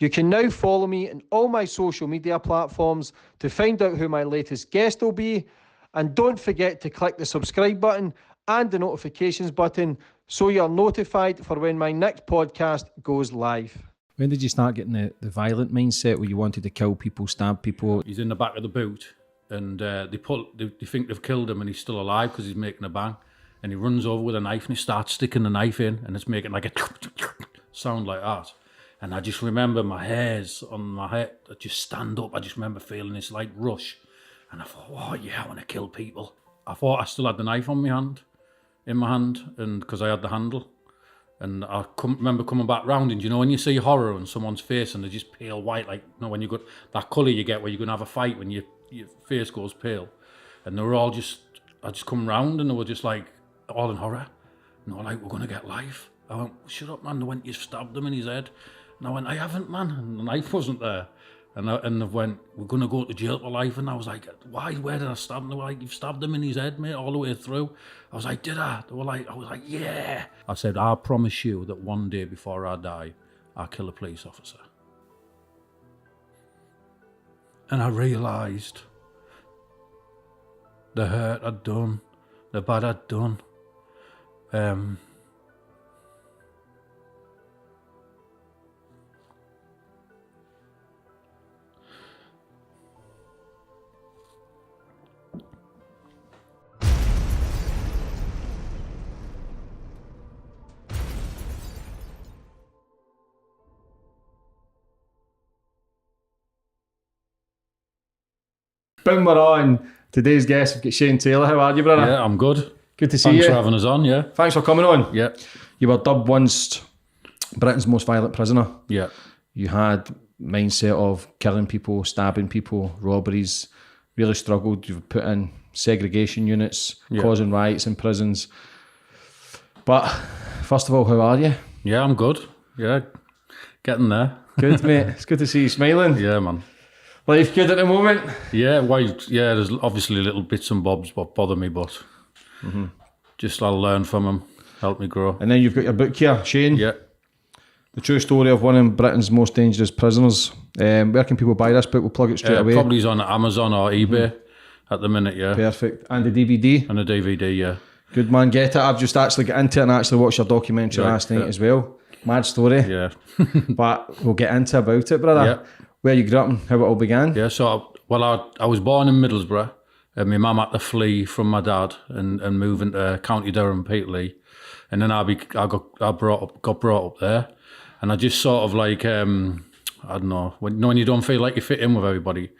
You can now follow me on all my social media platforms to find out who my latest guest will be. And don't forget to click the subscribe button and the notifications button so you're notified for when my next podcast goes live. When did you start getting the violent mindset where you wanted to kill people, stab people? He's in the back of the boot and they think they've killed him and he's still alive because he's making a bang. And he runs over with a knife and he starts sticking the knife in and it's making like a sound like that. And I just remember my hairs on my head that just stand up. I just remember feeling this like rush. And I thought, oh yeah, I want to kill people. I thought I still had the knife in my hand, and because I had the handle. And I remember coming back round, and you know when you see horror on someone's face and they're just pale white, like you know when you got that colour you get where you're going to have a fight when your face goes pale. And they were all I just come round and they were just like, all in horror. And they were like, we're going to get life. I went, shut up man. They went, you stabbed him in his head. And I went, I haven't, man. And the knife wasn't there. And they went, we're going to go to jail for life. And I was like, why? Where did I stab him? They were like, you've stabbed him in his head, mate, all the way through. I was like, did I? I was like, yeah. I said, I promise you that one day before I die, I'll kill a police officer. And I realised the hurt I'd done, the bad I'd done. Boom, we're on. Today's guest, we've got Shane Taylor. How are you, brother? Yeah, I'm good. Good to see you. Thanks for having us on, yeah. Thanks for coming on. Yeah. You were dubbed once Britain's most violent prisoner. Yeah. You had mindset of killing people, stabbing people, robberies, really struggled. You've put in segregation units, causing riots in prisons. But first of all, how are you? Yeah, I'm good. Yeah, getting there. Good, mate. It's good to see you smiling. Yeah, man. Life good at the moment? Yeah, there's obviously little bits and bobs what bother me, but just I'll learn from them, help me grow. And then you've got your book here, Shane. Yeah. The true story of one of Britain's most dangerous prisoners. Where can people buy this book? We'll plug it straight away. Probably on Amazon or eBay at the minute, yeah. Perfect. And the DVD? And the DVD, yeah. Good man, get it. I've just actually got into it and actually watched your documentary last night as well. Mad story. Yeah. But we'll get into about it, brother. Yeah. Where you grew up and how it all began? Yeah, so I was born in Middlesbrough and my mum had to flee from my dad and move into County Durham, Peterlee. And then I got brought up there. And I just sort of like, I don't know, when you don't feel like you fit in with everybody.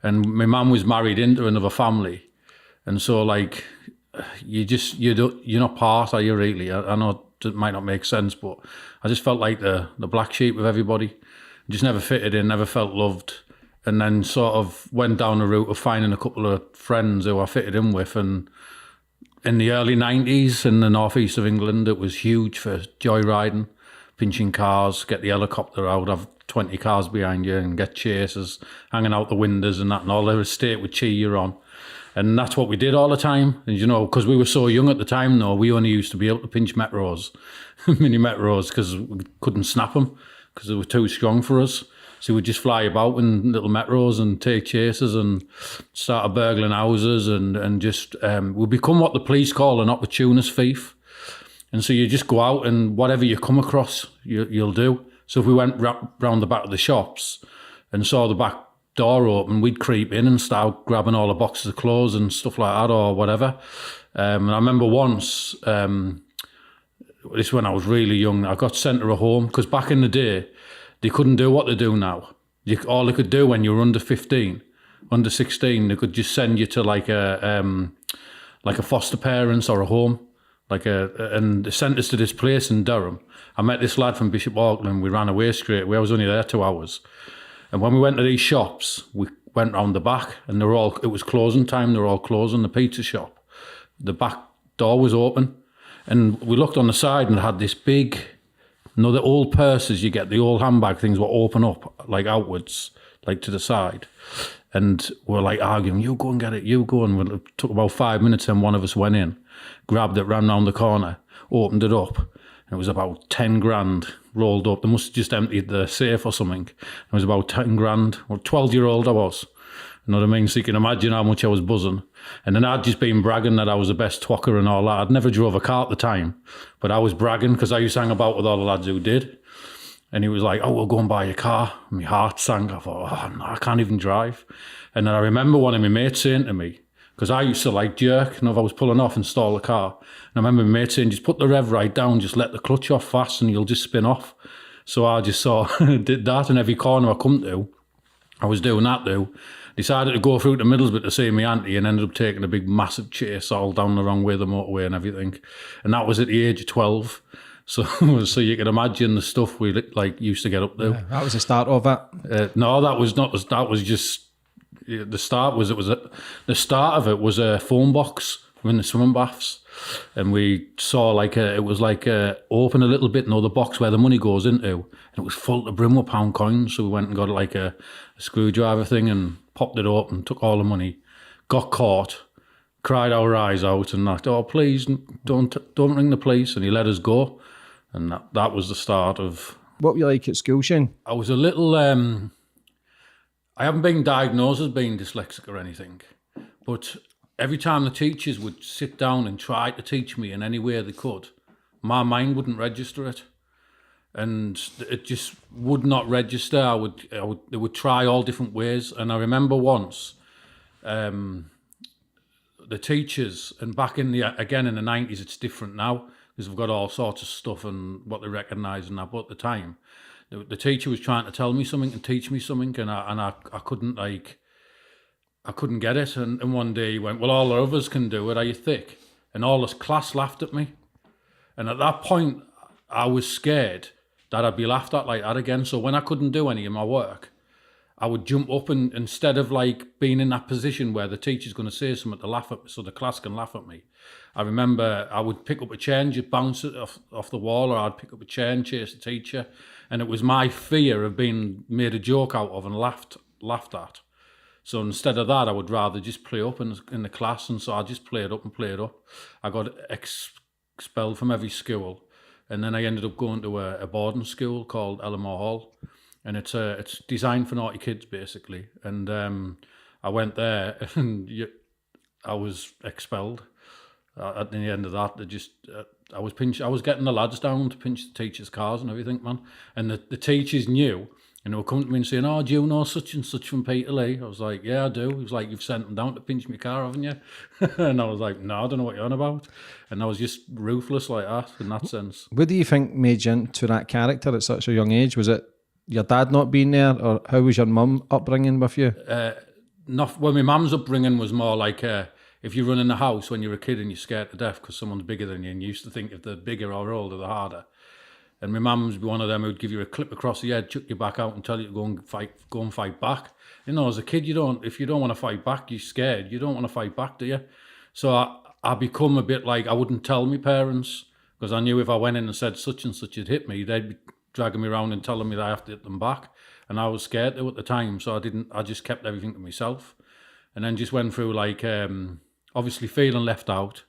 And my mum was married into another family. And so like, you're not part, are you really? I know it might not make sense, but I just felt like the black sheep of everybody. Just never fitted in, never felt loved. And then sort of went down the route of finding a couple of friends who I fitted in with. And in the early 90s in the northeast of England, it was huge for joyriding, pinching cars, get the helicopter out, have 20 cars behind you and get chasers, hanging out the windows and that, and all the estate would cheer you on. And that's what we did all the time. And you know, because we were so young at the time though, we only used to be able to pinch metros, mini metros, because we couldn't snap them, because they were too strong for us. So we'd just fly about in little metros and take chases and start burgling houses and just, we become what the police call an opportunist thief. And so you just go out and whatever you come across, you'll do. So if we went round the back of the shops and saw the back door open, we'd creep in and start grabbing all the boxes of clothes and stuff like that or whatever. And I remember once, this when I was really young, I got sent to a home because back in the day, they couldn't do what they do now. All they could do when you were under 15, under 16, they could just send you to like a foster parents or a home, and they sent us to this place in Durham. I met this lad from Bishop Auckland. We ran away straight away. I was only there 2 hours. And when we went to these shops, we went round the back and it was closing time. They were all closing. The pizza shop, the back door was open. And we looked on the side and had this big, the old purses you get, the old handbag things will open up like outwards, like to the side. And we're like arguing, you go and get it, you go. And it took about 5 minutes and one of us went in, grabbed it, ran round the corner, opened it up. And it was about 10 grand rolled up. They must have just emptied the safe or something. It was about 10 grand, or 12-year-old I was. You know what I mean? So you can imagine how much I was buzzing. And then I'd just been bragging that I was the best twacker and all that. I'd never drove a car at the time, but I was bragging because I used to hang about with all the lads who did. And he was like, oh, we'll go and buy a car. And my heart sank. I thought, oh, no, I can't even drive. And then I remember one of my mates saying to me, because I used to like jerk, and if I was pulling off and stall the car, and I remember my mate saying, just put the rev right down, just let the clutch off fast and you'll just spin off. So I just did that, and every corner I come to, I was doing that though. Decided to go through to Middlesbrough to see my auntie and ended up taking a big massive chase all down the wrong way of the motorway and everything. And that was at the age of 12. So you can imagine the stuff we like used to get up to. Yeah, that was the start of it. No, that was not. That was just the start. The start of it was a phone box in the swimming baths, and we saw it was open a little bit, the box where the money goes into, and it was full to brim with pound coins. So we went and got like a screwdriver thing and popped it open, took all the money, got caught, cried our eyes out, and like, oh please don't ring the police, and he let us go. And that was the start of... What were you like at school, Shane? I was a little... I haven't been diagnosed as being dyslexic or anything, but every time the teachers would sit down and try to teach me in any way they could, my mind wouldn't register it. And it just would not register. They would try all different ways. And I remember once, the teachers, and back in the 90s, it's different now, because we've got all sorts of stuff and what they recognise and that. But at the time, the teacher was trying to tell me something and teach me something, and I couldn't I couldn't get it. And one day he went, well, all the others can do it. Are you thick? And all this class laughed at me. And at that point, I was scared that I'd be laughed at like that again. So when I couldn't do any of my work, I would jump up and instead of being in that position where the teacher's going to say something to laugh at me so the class can laugh at me, I remember I would pick up a chair and just bounce it off the wall, or I'd pick up a chair and chase the teacher. And it was my fear of being made a joke out of and laughed at. So instead of that, I would rather just play up in the class. And so I just played up. I got expelled from every school. And then I ended up going to a boarding school called Elmore Hall. And it's designed for naughty kids, basically. And I went there and I was expelled. At the end of that, I was getting the lads down to pinch the teachers' cars and everything, man. And the teachers knew, and they were coming to me and saying, oh, do you know such and such from Peterlee? I was like, yeah, I do. He was like, you've sent them down to pinch my car, haven't you? And I was like, no, I don't know what you're on about. And I was just ruthless like that in that sense. What do you think made you into that character at such a young age? Was it your dad not being there, or how was your mum upbringing with you? My mum's upbringing was more like... if you run in the house when you're a kid and you're scared to death because someone's bigger than you, and you used to think if they're bigger or older, the harder. And my mum's one of them who'd give you a clip across the head, chuck you back out and tell you to go and fight back. You know, as a kid, if you don't want to fight back, you're scared. You don't want to fight back, do you? So I become a bit like, I wouldn't tell my parents, because I knew if I went in and said such and such had hit me, they'd be dragging me around and telling me that I have to hit them back. And I was scared to at the time, so I just kept everything to myself. And then just went through obviously feeling left out,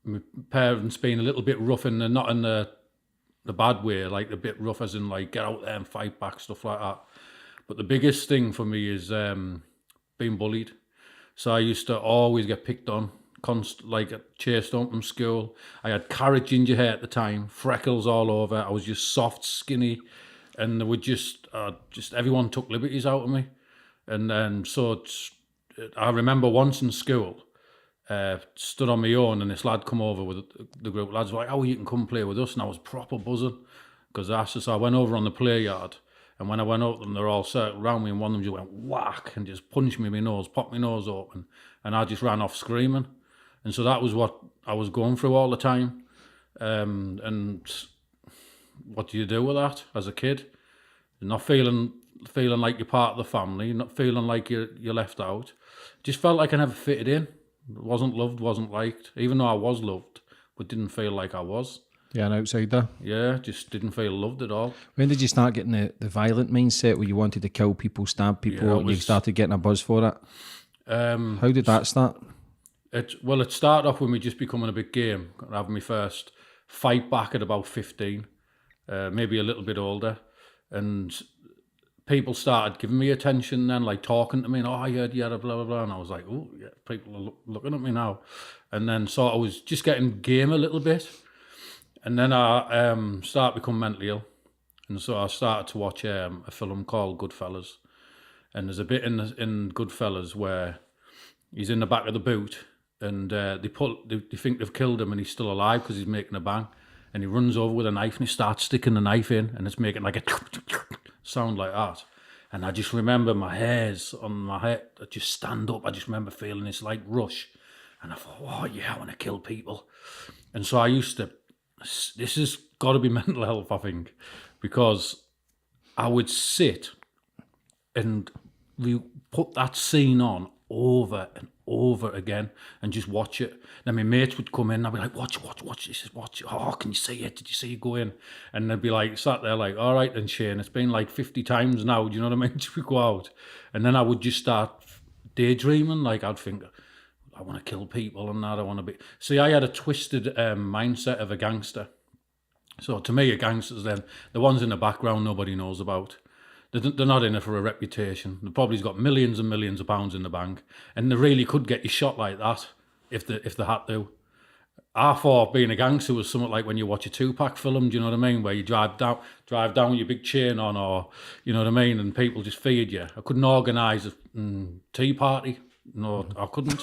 my parents being a little bit rough, and not in the bad way, like a bit rough as in get out there and fight back, stuff like that. But the biggest thing for me is being bullied. So I used to always get picked on, chased home from school. I had carrot ginger hair at the time, freckles all over. I was just soft, skinny, and they would just everyone took liberties out of me. And then I remember once in school, stood on my own, and this lad come over with the group of lads, were like, oh, you can come play with us. And I was proper buzzing, because I went over on the play yard, and when I went up them, they're all circled around me, and one of them just went whack and just punched me in my nose, popped my nose open, and I just ran off screaming. And so that was what I was going through all the time. And what do you do with that as a kid? You're not feeling like you're part of the family, not feeling like you're left out. Just felt like I never fitted in. Wasn't loved, wasn't liked, even though I was loved, but didn't feel like I was. Yeah, an outsider. Yeah, just didn't feel loved at all. When did you start getting the violent mindset where you wanted to kill people, stab people, and you started getting a buzz for it? How did that start? It started off with me just becoming a big game, having my first fight back at about 15, maybe a little bit older. And people started giving me attention then, like talking to me, and I heard you had a blah, blah, blah. And I was like, oh, yeah, people are looking at me now. And then so I was just getting game a little bit. And then I started to become mentally ill. And so I started to watch a film called Goodfellas. And there's a bit in Goodfellas where he's in the back of the boot, and they think they've killed him and he's still alive because he's making a bang. And he runs over with a knife and he starts sticking the knife in, and it's making like a sound like that. And I just remember my hairs on my head, I just stand up. I just remember feeling this like rush. And I thought, oh yeah, I want to kill people. And so I used to, this has got to be mental health, I think, because I would sit and we put that scene on over and over again and just watch it. Then my mates would come in and I'd be like, watch this, watch it. Oh, can you see it? Did you see it go in? And they'd be like, sat there like, all right then, Shane, it's been like 50 times now, do you know what I mean? We go out. And then I would just start daydreaming, like I'd think, I want to kill people and that, I want to be... See, I had a twisted mindset of a gangster. So to me, a gangster's then the ones in the background nobody knows about. They're not in it for a reputation. They've probably got millions and millions of pounds in the bank, and they really could get you shot like that if they had to. I thought being a gangster was something like when you watch a Tupac film, do you know what I mean? Where you drive down with your big chain on, or you know what I mean, and people just feed you. I couldn't organise a tea party. No, I couldn't.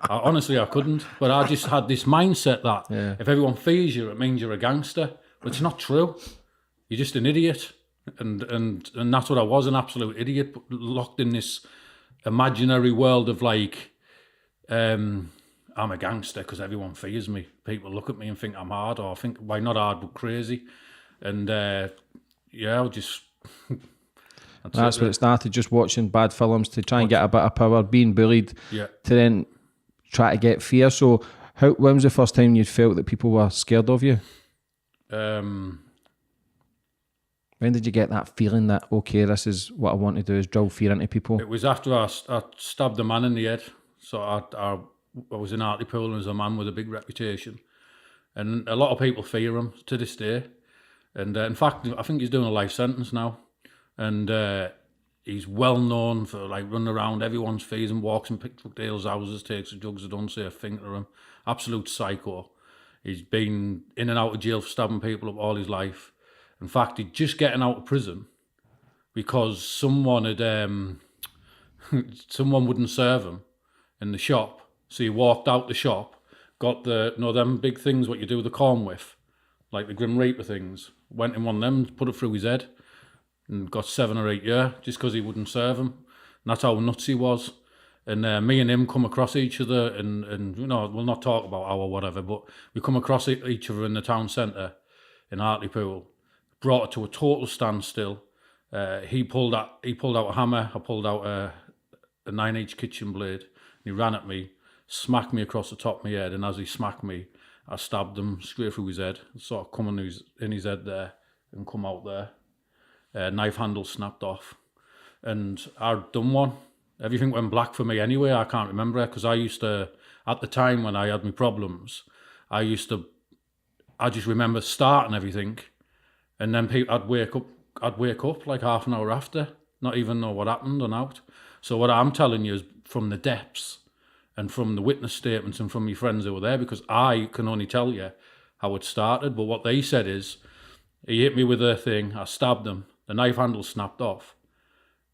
Honestly, I couldn't. But I just had this mindset that if everyone feeds you, it means you're a gangster. But it's not true. You're just an idiot. And that's what I was, an absolute idiot, locked in this imaginary world of like, I'm a gangster because everyone fears me. People look at me and think I'm hard, or think, why not hard but crazy. And I'll just... That's where it started, just watching bad films to try and get a bit of power, being bullied, to then try to get fear. So when was the first time you felt that people were scared of you? When did you get that feeling that, okay, this is what I want to do, is drill fear into people? It was after I stabbed a man in the head. So I was in Hartlepool and there's a man with a big reputation. And a lot of people fear him to this day. And in fact, I think he's doing a life sentence now. And he's well known for like running around everyone's fees and walks in Pickdale's houses, takes the drugs that don't say a thing to him. Absolute psycho. He's been in and out of jail for stabbing people up all his life. In fact, he'd just getting out of prison because someone wouldn't serve him in the shop. So he walked out the shop, got them big things what you do the corn with, like the Grim Reaper things, went in one of them, put it through his head, and got 7 or 8 years just because he wouldn't serve him. And that's how nuts he was. And me and him come across each other, and you know, we'll not talk about how or whatever, but we come across each other in the town centre in Hartlepool. Brought it to a total standstill. He pulled out a hammer. I pulled out a 9H kitchen blade. And he ran at me, smacked me across the top of my head, and as he smacked me, I stabbed him straight through his head. Sort of come in his head there and come out there. Knife handle snapped off, and I'd done one. Everything went black for me anyway. I can't remember it because I used to, at the time when I had my problems, I just remember starting everything. And then I'd wake up like half an hour after, not even know what happened or out. So what I'm telling you is from the depths and from the witness statements and from my friends who were there, because I can only tell you how it started. But what they said is, he hit me with a thing, I stabbed him, the knife handle snapped off,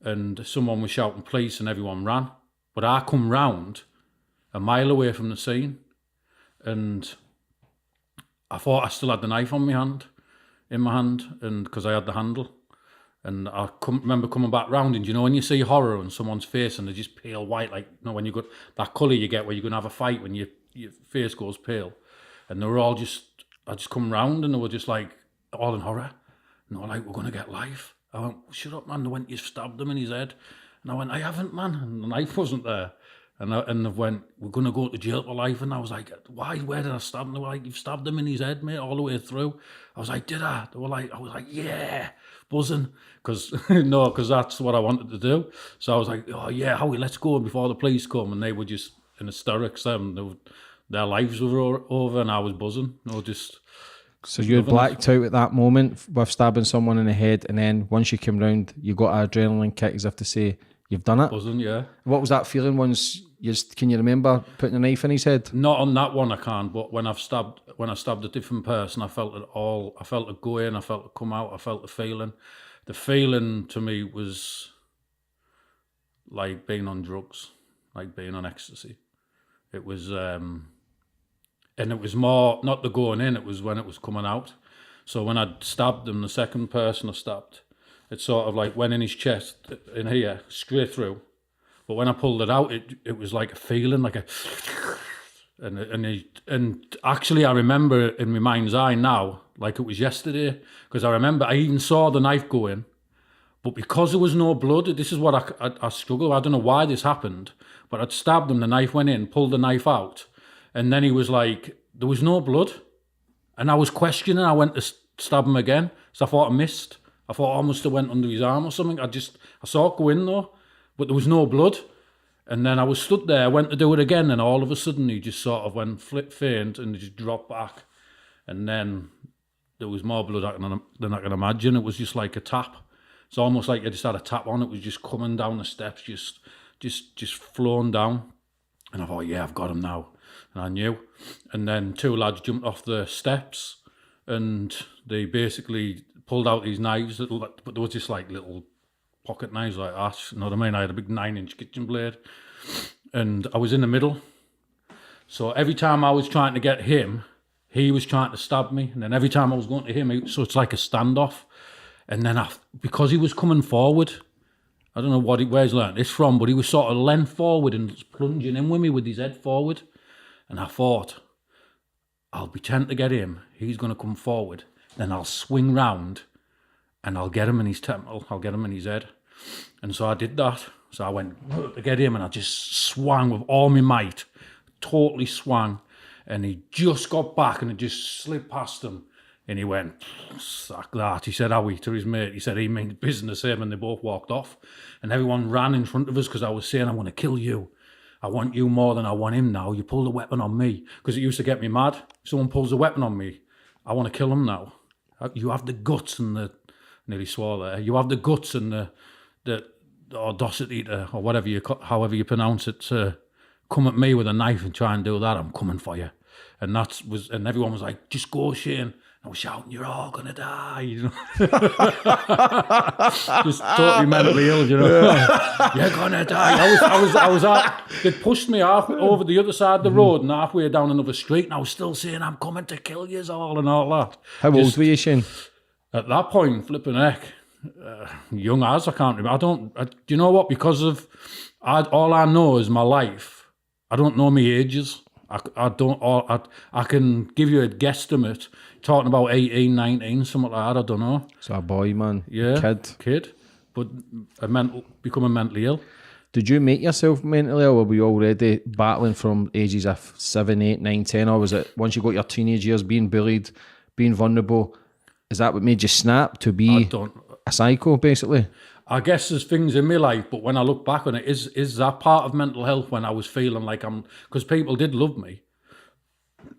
and someone was shouting police and everyone ran. But I come round a mile away from the scene, and I thought I still had the knife in my hand, and because I had the handle, and I remember coming back round, and you know when you see horror on someone's face and they're just pale white, like you know when you got that colour you get where you're going to have a fight when your face goes pale, and they were all I just come round and they were just like all in horror, and they were like, we're going to get life. I went, shut up man. They went, you stabbed him in his head, and I went, I haven't man, and the knife wasn't there. And they went, we're going to go to jail for life. And I was like, why? Where did I stab him? They were like, you've stabbed him in his head, mate, all the way through. I was like, did I? I was like, yeah, buzzing. Because that's what I wanted to do. So I was like, oh, yeah, Howie, let's go before the police come. And they were just in hysterics. Their lives were over and I was buzzing. So you blacked out at that moment with stabbing someone in the head, and then once you came round, you got an adrenaline kick, as if to say, you've done it. Buzzing, yeah. What was that feeling once can you remember putting a knife in his head? Not on that one I can't, but when I stabbed a different person, I felt it all. I felt it go in, I felt it come out, I felt the feeling. The feeling to me was like being on drugs, like being on ecstasy. It was, and it was more, not the going in, it was when it was coming out. So when I stabbed him, the second person I stabbed, it sort of like went in his chest, in here, straight through. But when I pulled it out, it was like a feeling, like a, and actually I remember it in my mind's eye now, like it was yesterday, because I remember I even saw the knife go in. But because there was no blood, this is what I struggle. I don't know why this happened, but I'd stabbed him, the knife went in, pulled the knife out, and then he was like, there was no blood. And I was questioning, I went to stab him again, so I thought I missed. I thought I must have went under his arm or something. I saw it go in though, but there was no blood. And then I was stood there, I went to do it again, and all of a sudden he just sort of went faint and just dropped back. And then there was more blood than I can imagine. It was just like a tap. It's almost like I just had a tap on. It was just coming down the steps, just flowing down. And I thought, yeah, I've got him now. And I knew. And then two lads jumped off the steps and they basically pulled out these knives, but they were just like little pocket knives like that. You know what I mean? I had a big 9-inch kitchen blade and I was in the middle. So every time I was trying to get him, he was trying to stab me. And then every time I was going to him, so it's like a standoff. And then because he was coming forward, I don't know where he's learned this from, but he was sort of leant forward and plunging in with me with his head forward. And I thought, I'll pretend to get him. He's going to come forward. Then I'll swing round and I'll get him in his temple. I'll get him in his head. And so I did that. So I went to get him and I just swung with all my might. Totally swung. And he just got back and it just slipped past him. And he went, sack that. He said, Howie, to his mate. He said, he means business, him. And they both walked off. And everyone ran in front of us because I was saying, I want to kill you. I want you more than I want him now. You pulled a weapon on me. Because it used to get me mad. If someone pulls a weapon on me, I want to kill him now. You have the guts and the, nearly swore there, you have the guts and the audacity to, or whatever however you pronounce it, to come at me with a knife and try and do that. I'm coming for you. And and everyone was like, just go, Shane. I was shouting, you're all going to die, you know. Just totally mentally ill, you know. You're going to die. I was they'd pushed me over the other side of the road and halfway down another street, and I was still saying, I'm coming to kill yous all and all that. How old were you, Shane? At that point, flipping heck, young as, I can't remember. Do you know what? Because of, all I know is my life. I don't know my ages. I can give you a guesstimate, talking about 18, 19, something like that, I don't know. So a boy, man. Yeah. Kid. But becoming mentally ill. Did you make yourself mentally ill, or were you already battling from ages of 7, 8, 9, 10, or was it once you got your teenage years, being bullied, being vulnerable, is that what made you snap to be a psycho, basically? I guess there's things in my life, but when I look back on it, is that part of mental health when I was feeling like because people did love me,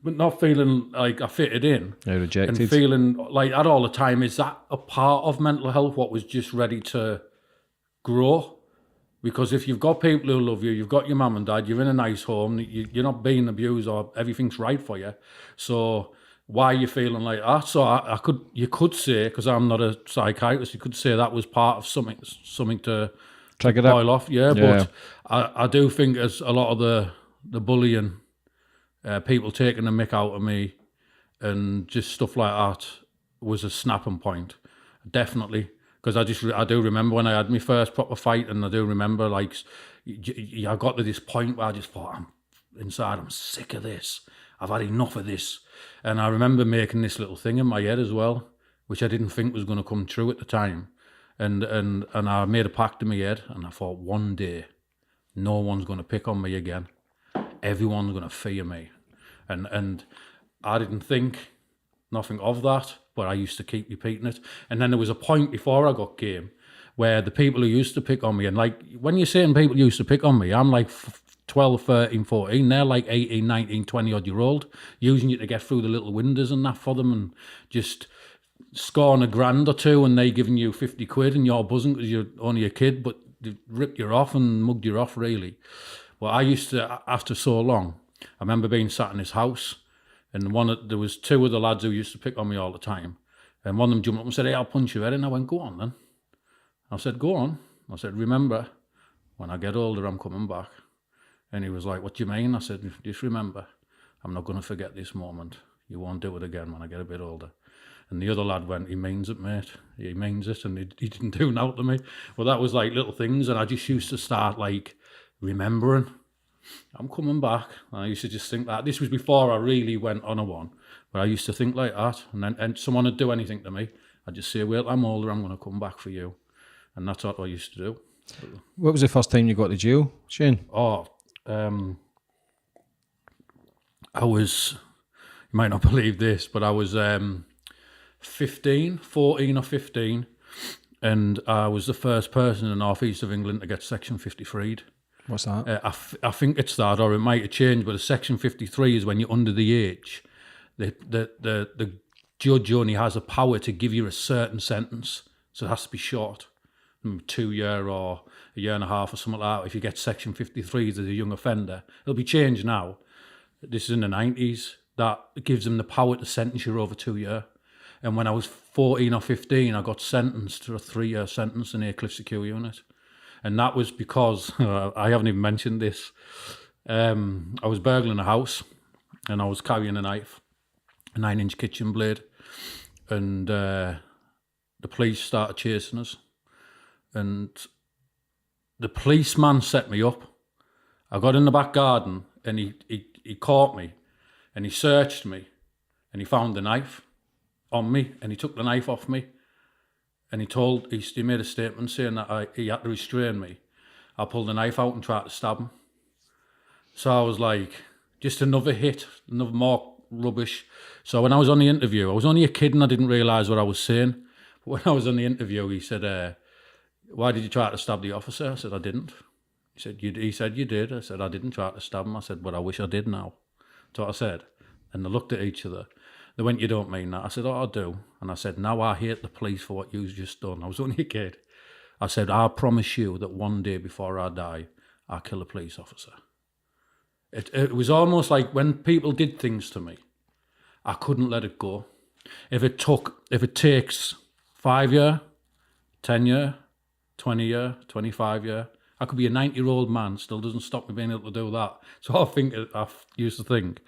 but not feeling like I fitted in. You're rejected. And feeling like that all the time, is that a part of mental health, what was just ready to grow? Because if you've got people who love you, you've got your mum and dad, you're in a nice home, you're not being abused or everything's right for you. So why are you feeling like that? So you could say, because I'm not a psychiatrist, you could say that was part of something to boil off. Yeah, but I do think as a lot of the bullying, people taking the mick out of me and just stuff like that was a snapping point. Definitely. Because I do remember when I had my first proper fight, and I do remember like I got to this point where I just thought, I'm sick of this. I've had enough of this. And I remember making this little thing in my head as well, which I didn't think was going to come true at the time. And I made a pact in my head, and I thought, one day, no one's going to pick on me again. Everyone's going to fear me. And I didn't think nothing of that, but I used to keep repeating it. And then there was a point before I got game where the people who used to pick on me, and like when you're saying people used to pick on me, I'm like 12, 13, 14. They're like 18, 19, 20 odd year old, using you to get through the little windows and that for them, and just scoring a grand or two, and they giving you 50 quid and you're buzzing because you're only a kid, but they ripped you off and mugged you off, really. Well, I used to, after so long, I remember being sat in his house, and there was two of the lads who used to pick on me all the time, and one of them jumped up and said, "Hey, I'll punch your head in." I went, "Go on then." I said, "Go on." I said, "Remember, when I get older, I'm coming back." And he was like, "What do you mean?" I said, "Just remember, I'm not going to forget this moment. You won't do it again when I get a bit older." And the other lad went, "He means it, mate. He means it." And he didn't do nothing to me. Well, that was like little things. And I just used to start like remembering, I'm coming back. And I used to just think that. This was before I really went on a one. But I used to think like that. And then someone would do anything to me, I'd just say, "Well, I'm older, I'm going to come back for you." And that's what I used to do. What was the first time you got to jail, Shane? Oh, I was, you might not believe this, but I was 14 or 15, and I was the first person in the northeast of England to get Section 53'd. What's that? I think it's that, or it might have changed, but a Section 53 is when you're under the age. The judge only has a power to give you a certain sentence, so it has to be short, 2 year or a year and a half or something like that. If you get Section 53 as a young offender, it'll be changed now. This is in the 90s. That gives them the power to sentence you over 2 years. And when I was 14 or 15, I got sentenced to a 3-year sentence in Aycliffe Secure Unit. And that was because, I haven't even mentioned this, I was burgling a house and I was carrying a knife, a 9-inch kitchen blade, and the police started chasing us. And the policeman set me up. I got in the back garden and he caught me and he searched me and he found the knife on me and he took the knife off me and he made a statement saying that he had to restrain me. I pulled the knife out and tried to stab him. So I was like, just another hit, another more rubbish. So when I was on the interview, I was only a kid and I didn't realise what I was saying. But when I was on the interview, he said, "Why did you try to stab the officer?" I said, "I didn't." He said, "You did." I said, "I didn't try to stab him." I said, "But I wish I did now." That's what I said. And they looked at each other. They went, "You don't mean that." I said, "Oh, I do." And I said, "Now I hate the police for what you've just done." I was only a kid. I said, "I promise you that one day before I die, I'll kill a police officer." It was almost like when people did things to me, I couldn't let it go. If it takes 5 years, 10 years, 20 years, 25 years, I could be a 90-year-old man, still doesn't stop me being able to do that. So I used to think,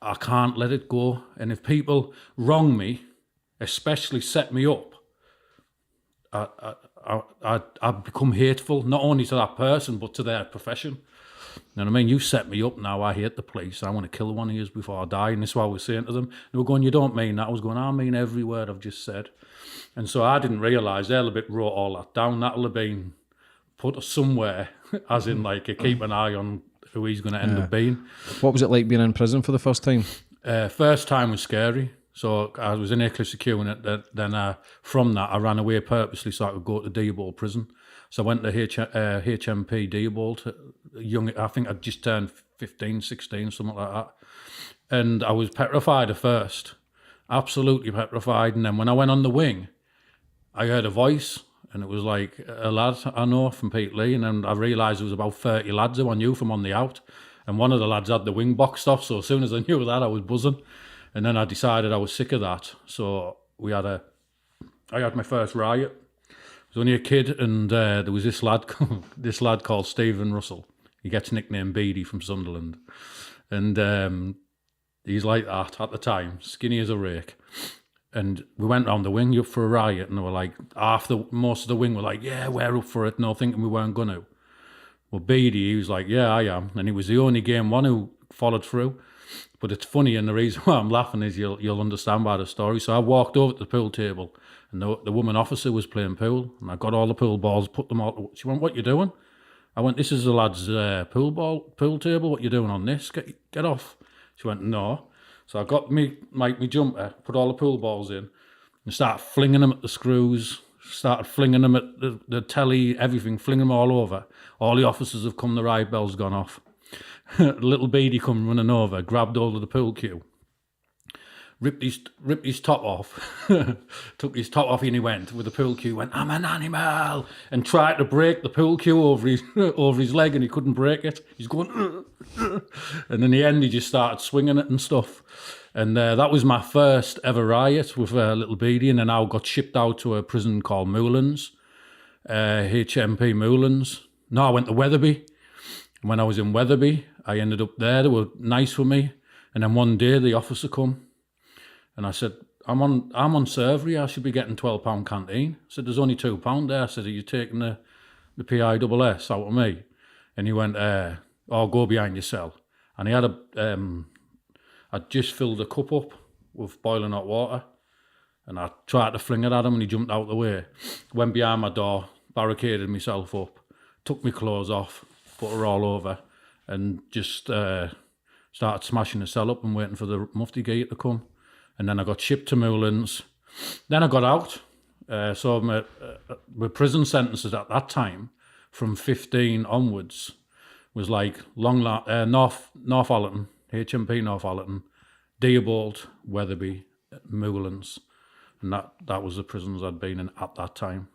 I can't let it go. And if people wrong me, especially set me up, I become hateful, not only to that person, but to their profession. You know what I mean? You set me up now, I hate the police, I want to kill one of you before I die. And this is what I was saying to them. They were going, "You don't mean that." I was going, "I mean every word I've just said." And so I didn't realise they'll have been wrote all that down. That'll have been put somewhere, as in like keep an eye on who he's going to end up being. What was it like being in prison for the first time? First time was scary. So I was in Aycliffe Secure Unit. Then from that, I ran away purposely so I could go to Deobald prison. So I went to HMP Deobald, young. I think I'd just turned 15, 16, something like that. And I was petrified at first, absolutely petrified. And then when I went on the wing, I heard a voice, and it was like a lad I know from Pete Lee. And then I realised there was about 30 lads who I knew from on the out. And one of the lads had the wing boxed off. So as soon as I knew that, I was buzzing. And then I decided I was sick of that. So I had my first riot. I was only a kid, and there was this lad called Stephen Russell. He gets nicknamed Beady from Sunderland. And he's like that at the time, skinny as a rake. And we went round the wing, "You up for a riot?" And they were like, most of the wing were like, "Yeah, we're up for it," no, thinking we weren't going to. Well, Beady, he was like, "Yeah, I am." And he was the only game one who followed through. But it's funny, and the reason why I'm laughing is you'll understand by the story. So I walked over to the pool table, and the woman officer was playing pool, and I got all the pool balls, put them all. She went, "What you doing?" I went, "This is the lad's pool table. What you doing on this? Get off." She went, "No." So I got me jumper, put all the pool balls in, and started flinging them at the screws, started flinging them at the telly, everything, flinging them all over. All the officers have come, the riot bell's gone off. Little beady come running over, grabbed hold of the pool cue, ripped his top off, took his top off, and he went with the pool cue. Went, I'm an animal, and tried to break the pool cue over his leg, and he couldn't break it. He's going, and in the end, he just started swinging it and stuff. And that was my first ever riot with Little Beady, and then I got shipped out to a prison called Moulins, HMP Moulins. No, I went to Wetherby. When I was in Wetherby, I ended up there. They were nice with me. And then one day the officer come, and I said, I'm on servery. I should be getting £12 canteen. I said, there's only £2 there. I said, are you taking the PISS out of me? And he went, oh, go behind your cell. And he had I'd just filled a cup up with boiling hot water, and I tried to fling it at him, and he jumped out the way. Went behind my door, barricaded myself up, took my clothes off, put her all over, and just started smashing the cell up and waiting for the mufti gate to come. And then I got shipped to Moulins. Then I got out. So my prison sentences at that time, from 15 onwards, was like North Allerton, HMP North Allerton, Dearbolt, Wetherby, Moulins. And that was the prisons I'd been in at that time.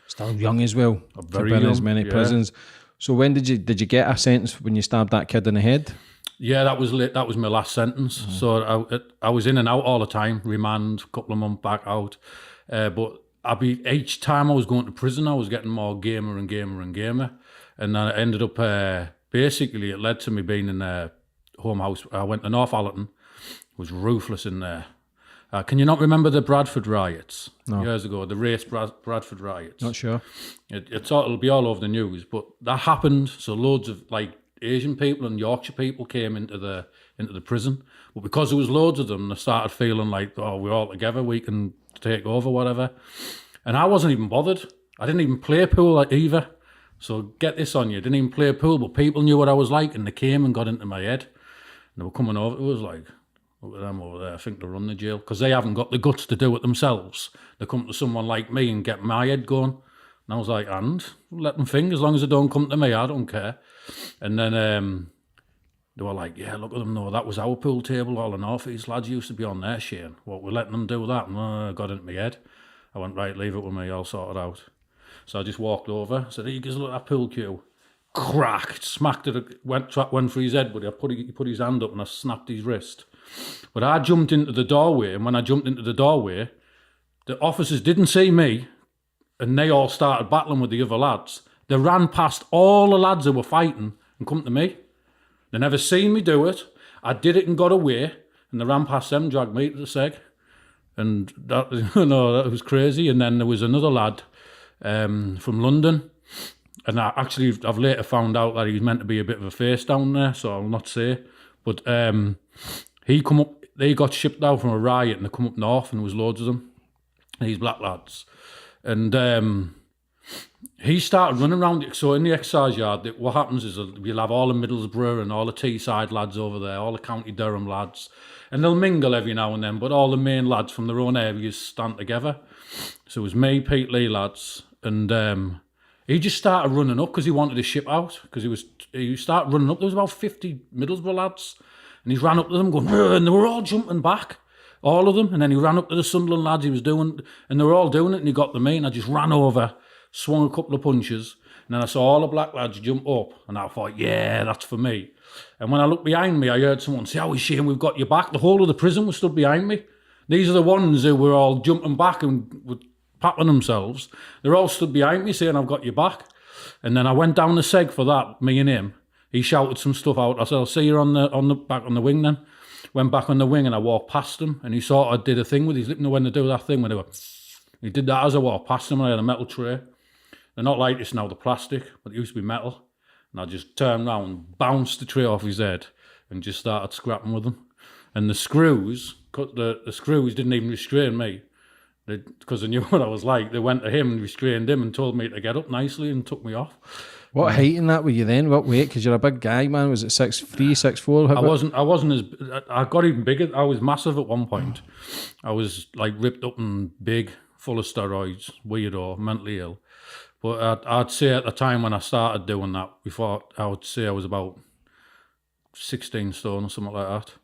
Still young as well. Very to be in young, as many prisons. So when did you get a sentence when you stabbed that kid in the head? Yeah, that was my last sentence. Mm-hmm. So I was in and out all the time, remand, couple of months back out. But each time I was going to prison, I was getting more gamer. And then I ended up, basically, it led to me being in a home house. I went to North Allerton. It was ruthless in there. Can you not remember the Bradford riots years ago? The race Bradford riots. Not sure. It'll be all over the news, but that happened. So loads of like Asian people and Yorkshire people came into the prison, but because there was loads of them, they started feeling like, oh, we're all together, we can take over, whatever. And I wasn't even bothered. I didn't even play pool either. So get this on you, didn't even play pool, but people knew what I was like, and they came and got into my head. And they were coming over. It was like, look at them over there. I think they run the jail because they haven't got the guts to do it themselves. They come to someone like me and get my head going. And I was like, and let them think. As long as they don't come to me, I don't care. And then they were like, yeah, look at them. No, that was our pool table. All the North East lads used to be on there, Shane. What, we're letting them do that? And I got into my head. I went, right, leave it with me. I'll sort it out. So I just walked over. Said, hey, you guys look at that pool cue. Cracked, smacked it, went for his head, but he put his hand up and I snapped his wrist. But I jumped into the doorway, and when I jumped into the doorway, the officers didn't see me, and they all started battling with the other lads. They ran past all the lads who were fighting and come to me. They never seen me do it. I did it and got away, and they ran past them, dragged me to the seg. And that was crazy. And then there was another lad from London, and I've later found out that he was meant to be a bit of a face down there, so I'll not say. But he come up, they got shipped out from a riot and they come up north and there was loads of them, these black lads. And he started running around it. So in the exercise yard, what happens is you'll have all the Middlesbrough and all the Teesside lads over there, all the County Durham lads, and they'll mingle every now and then, but all the main lads from their own areas stand together. So it was me, Pete Lee lads, and he just started running up because he wanted to ship out, because he started running up. There was about 50 Middlesbrough lads, and he ran up to them going, and they were all jumping back, all of them. And then he ran up to the Sunderland lads he was doing, and they were all doing it, and he got to me, and I just ran over, swung a couple of punches, and then I saw all the black lads jump up, and I thought, yeah, that's for me. And when I looked behind me, I heard someone say, oh, Shane, we've got your back. The whole of the prison was stood behind me. These are the ones who were all jumping back and were patting themselves. They're all stood behind me saying, I've got your back. And then I went down the seg for that, me and him. He shouted some stuff out. I said, I'll see you on the back on the wing then. Went back on the wing and I walked past him, and he sort of did a thing with his lip. You know when they do that thing when they go, he did that as I walked past him, and I had a metal tray. They're not like this now, the plastic, but it used to be metal. And I just turned round, bounced the tray off his head, and just started scrapping with him. And the screws, the screws didn't even restrain me, because they knew what I was like. They went to him and restrained him and told me to get up nicely and took me off. What height in that were you then? What weight? Because you're a big guy, man. Was it 6'3", 6'4"? I wasn't as... I got even bigger. I was massive at one point. I was like ripped up and big, full of steroids, weirdo, mentally ill. But I'd say at the time when I started doing that, I would say I was about 16 stone or something like that.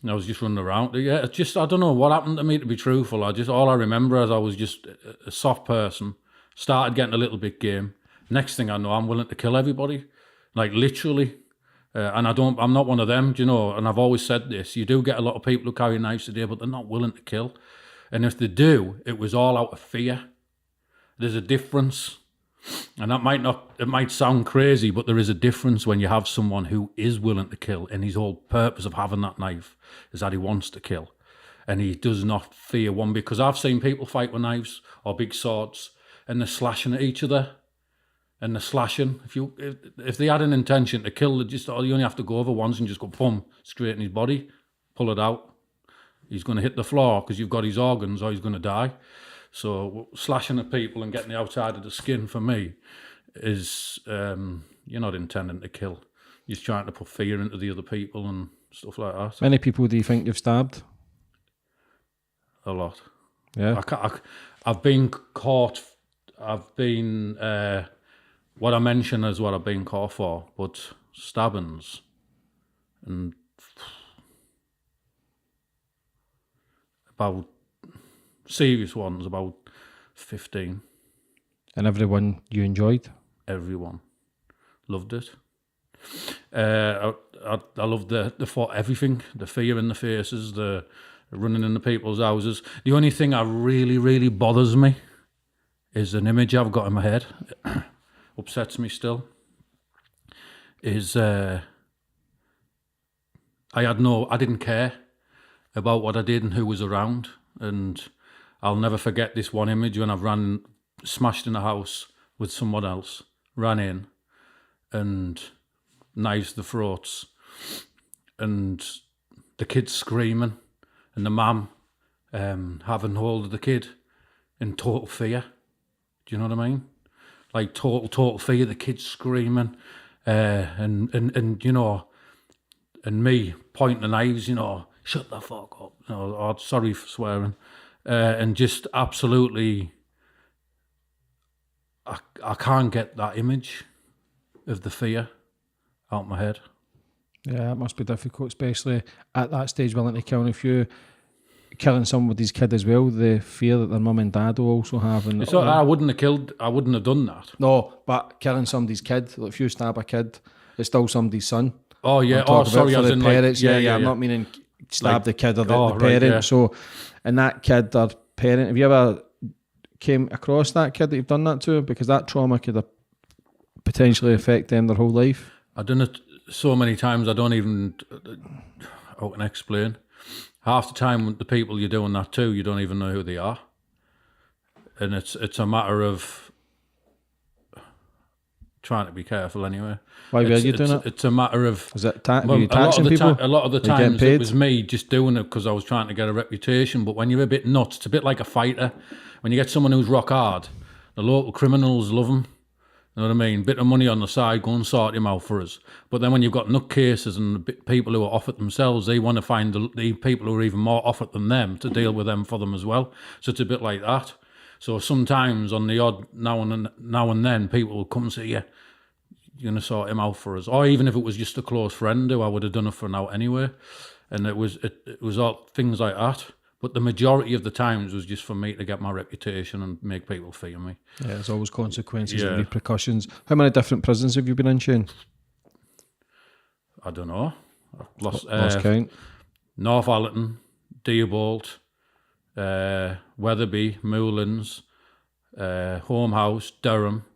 And I was just running around. Yeah, it's just, I don't know what happened to me, to be truthful. All I remember is I was just a soft person, started getting a little bit game. Next thing I know, I'm willing to kill everybody, like literally. And I'm not one of them, do you know? And I've always said this, you do get a lot of people who carry knives today, but they're not willing to kill. And if they do, it was all out of fear. There's a difference. And it might sound crazy, but there is a difference when you have someone who is willing to kill, and his whole purpose of having that knife is that he wants to kill. And he does not fear one, because I've seen people fight with knives or big swords, and they're slashing at each other. And they're slashing. If they had an intention to kill, you only have to go over once and just go, boom, straight in his body, pull it out. He's going to hit the floor because you've got his organs, or he's going to die. So slashing at people and getting the outside of the skin, for me, is you're not intending to kill. You're just trying to put fear into the other people and stuff like that. Many people do you think you've stabbed? A lot. Yeah. I've been caught. I've been... what I mention is what I've been caught for, but stabbings and about serious ones, about 15. And everyone you enjoyed? Everyone. Loved it. I loved the everything, the fear in the faces, the running into people's houses. The only thing that really, really bothers me is an image I've got in my head, upsets me still, is I didn't care about what I did and who was around. And I'll never forget this one image when I've smashed in a house with someone else, ran in and knives to the throats, and the kid screaming, and the mum having hold of the kid in total fear. Do you know what I mean? Like total fear, the kid screaming, and you know, and me pointing the knives, you know, shut the fuck up, you know, or sorry for swearing, and just absolutely, I can't get that image of the fear out of my head. Yeah, it must be difficult, especially at that stage, willing to kill. If you're killing somebody's kid as well, the fear that their mum and dad will also have. And it's not, I wouldn't have done that. No, but killing somebody's kid, like if you stab a kid, it's still somebody's son. Oh yeah, oh sorry, for as the in parents. like, I'm not meaning stab like, the kid or the right, parent. yeah. So, and that kid or parent, have you ever came across that kid that you've done that to? Because that trauma could potentially affect them their whole life. I've done it so many times I don't even how can I explain. Half the time the people you're doing that to, you don't even know who they are. And it's a matter of trying to be careful anyway. Why were you doing it? It's a matter of... Was it were you taxing people? A lot of the times it was me just doing it because I was trying to get a reputation. But when you're a bit nuts, it's a bit like a fighter. When you get someone who's rock hard, the local criminals love them. You know what I mean? Bit of money on the side, go and sort him out for us. But then when you've got nutcases and people who are off it themselves, they want to find the people who are even more off it than them to deal with them for them as well. So it's a bit like that. So sometimes on the odd now and then, people will come and say, yeah, you're going to sort him out for us. Or even if it was just a close friend who I would have done it for now anyway. And it was all things like that. But the majority of the times was just for me to get my reputation and make people fear me. Yeah, there's always consequences and repercussions. How many different prisons have you been in, Shane? I don't know. I've lost count. North Allerton, Dearbolt, Wetherby, Moulins, Home House, Durham,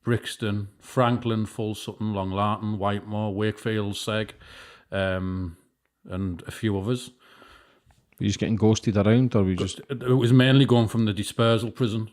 Brixton, Franklin, Full Sutton, Long Larton, Whitemore, Wakefield, Seg, and a few others. Were you just getting ghosted around, or were you just... It was mainly going from the dispersal prison,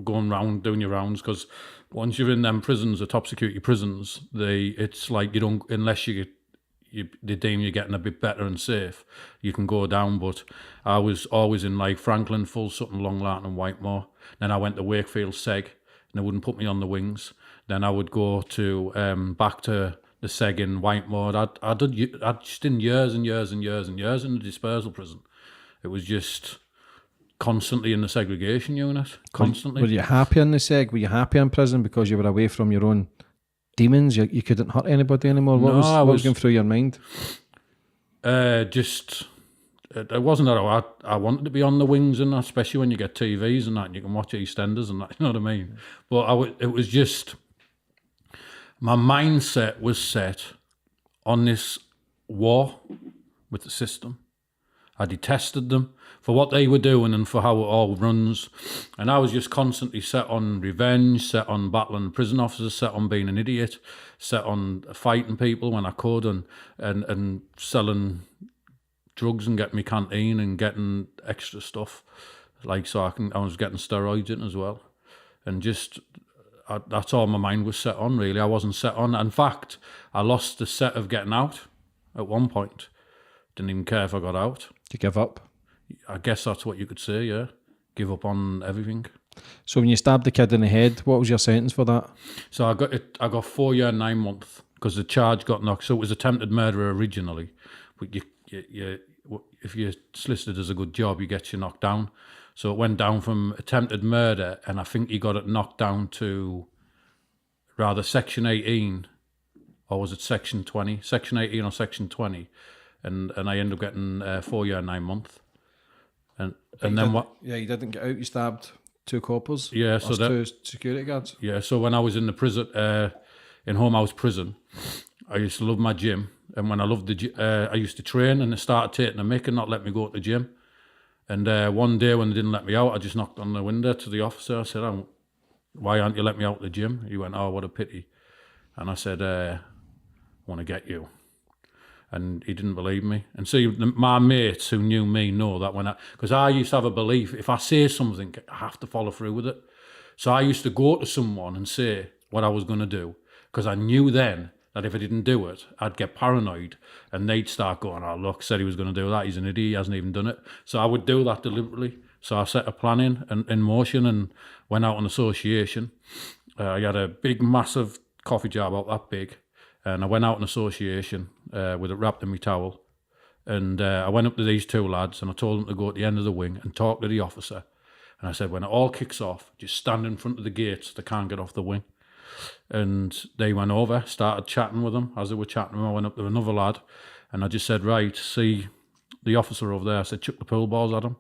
going round, doing your rounds, because once you're in them prisons, the top security prisons, it's like you don't, unless they deem you're getting a bit better and safe, you can go down. But I was always in like Franklin, Full Sutton, Long Larton and Whitemore. Then I went to Wakefield, Seg, and they wouldn't put me on the wings. Then I would go to back to the Seg in Whitemore. I'd just done years and years and years and years in the dispersal prison. It was just constantly in the segregation unit, constantly. Were you happy in the Seg? Were you happy in prison because you were away from your own demons? You couldn't hurt anybody anymore? What was going through your mind? Just it wasn't that I wanted to be on the wings and that, especially when you get TVs and that, and you can watch EastEnders and that. You know what I mean? But it was just my mindset was set on this war with the system. I detested them for what they were doing and for how it all runs. And I was just constantly set on revenge, set on battling prison officers, set on being an idiot, set on fighting people when I could, and selling drugs and getting me canteen and getting extra stuff. Like, so I was getting steroids in as well. And just, that's all my mind was set on, really. I wasn't set on. In fact, I lost the set of getting out at one point. Didn't even care if I got out. Did you give up? I guess that's what you could say, yeah. Give up on everything. So when you stabbed the kid in the head, what was your sentence for that? So I got 4 years, 9 months because the charge got knocked. So it was attempted murder originally, but you if you're solicited as a good job, you get you knocked down. So it went down from attempted murder, and I think he got it knocked down to rather Section 18, or was it Section 20? Section 18 or Section 20, and I ended up getting 4 years, 9 months. And then what? Yeah, you didn't get out. You stabbed 2 coppers. Yeah, so that 2 security guards. Yeah, so when I was in the prison, in home house prison, I used to love my gym, and when I loved I used to train, and they started taking a mick and not let me go to the gym. And one day when they didn't let me out, I just knocked on the window to the officer. I said, "Why aren't you letting me out of the gym?" He went, "Oh, what a pity." And I said, "I want to get you." And he didn't believe me. And see, my mates who knew me know that because I used to have a belief, if I say something, I have to follow through with it. So I used to go to someone and say what I was going to do, because I knew then that if I didn't do it, I'd get paranoid, and they'd start going, "Oh, look, said he was going to do that. He's an idiot. He hasn't even done it." So I would do that deliberately. So I set a plan in motion and went out on association. I had a big, massive coffee jar about that big. And I went out in association with it wrapped in my towel. And I went up to these 2 lads and I told them to go to the end of the wing and talk to the officer. And I said, when it all kicks off, just stand in front of the gates. They can't get off the wing. And they went over, started chatting with them. As they were chatting with them, I went up to another lad and I just said, "Right, see the officer over there." I said, "Chuck the pool balls at him."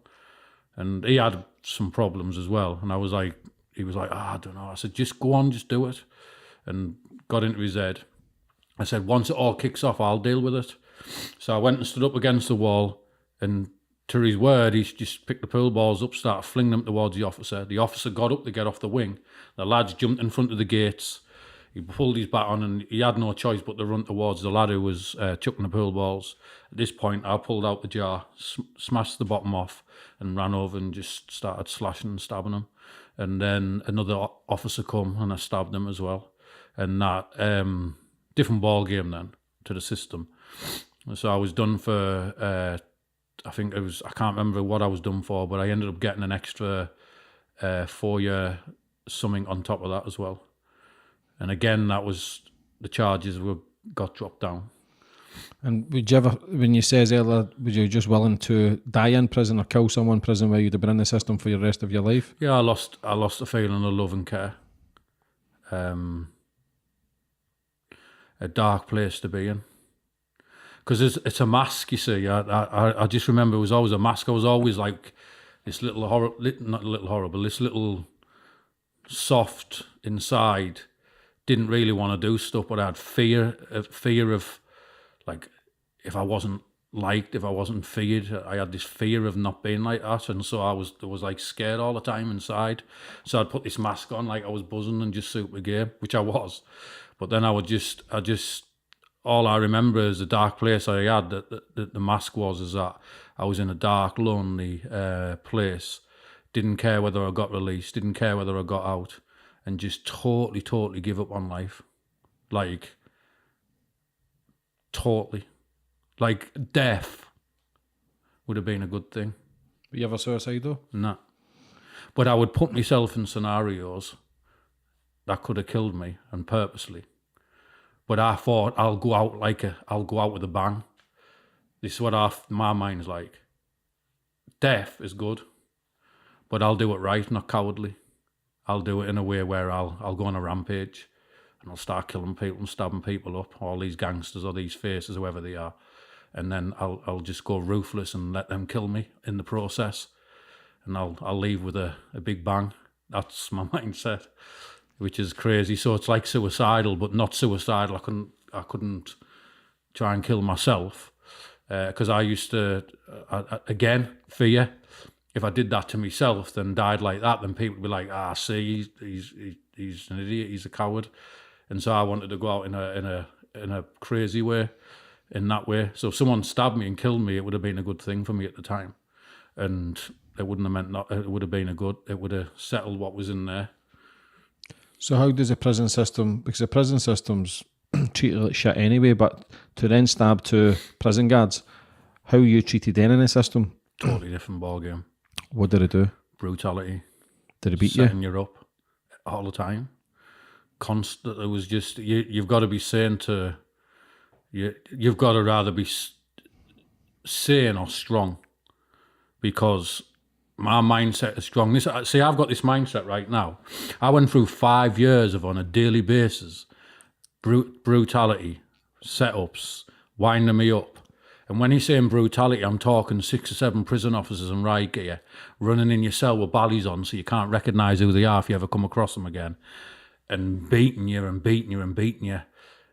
And he had some problems as well. And he was like, "I don't know." I said, "Just go on, just do it." And got into his head. I said, "Once it all kicks off, I'll deal with it." So I went and stood up against the wall, and to his word, he just picked the pool balls up, started flinging them towards the officer. The officer got up to get off the wing. The lads jumped in front of the gates. He pulled his baton, and he had no choice but to run towards the lad who was chucking the pool balls. At this point, I pulled out the jar, smashed the bottom off, and ran over and just started slashing and stabbing him. And then another officer come, and I stabbed him as well. And that... different ball game then to the system. So I was done for, I think it was, I can't remember what I was done for, but I ended up getting an extra 4 year something on top of that as well. And again, that was, the charges got dropped down. And would you ever, when you says earlier, was you just willing to die in prison or kill someone in prison where you'd have been in the system for the rest of your life? Yeah, I lost the feeling of love and care. A dark place to be in, because it's a mask. You see, I just remember it was always a mask. I was always like this little not little horrible, this little soft inside. Didn't really want to do stuff, but I had fear of like if I wasn't liked, if I wasn't feared. I had this fear of not being like that, and so I was like scared all the time inside. So I'd put this mask on like I was buzzing and just super game, which I was. But then I just all I remember is the dark place I had. That the mask is that I was in a dark, lonely place. Didn't care whether I got released. Didn't care whether I got out, and just totally give up on life, like totally, like death would have been a good thing. Were you ever suicidal? No, but I would put myself in scenarios that could have killed me, and purposely. But I thought I'll go out with a bang. This is what my mind's like. Death is good, but I'll do it right, not cowardly. I'll do it in a way where I'll go on a rampage, and I'll start killing people and stabbing people up, all these gangsters or these faces, whoever they are. And then I'll just go ruthless and let them kill me in the process. And I'll leave with a big bang. That's my mindset, which is crazy. So it's like suicidal, but not suicidal. I couldn't try and kill myself because I used to, again, fear. If I did that to myself, then died like that, then people would be like, see, he's an idiot, he's a coward. And so I wanted to go out in a crazy way, in that way. So if someone stabbed me and killed me, it would have been a good thing for me at the time. And it wouldn't have meant it would have been it would have settled what was in there. So how does the prison system, because the prison system's treated like shit anyway, but to then stab two prison guards, how are you treated then in the system? Totally different ballgame. What did it do? Brutality. Did it beat Setting you up all the time. Constant. It was just, you've got to be sane to, you've got to rather be sane or strong, because my mindset is strong. See, I've got this mindset right now. I went through 5 years of, on a daily basis, brutality, setups, winding me up. And when he's saying brutality, I'm talking 6 or 7 prison officers in riot gear running in your cell with ballies on so you can't recognise who they are if you ever come across them again, and beating you and beating you and beating you,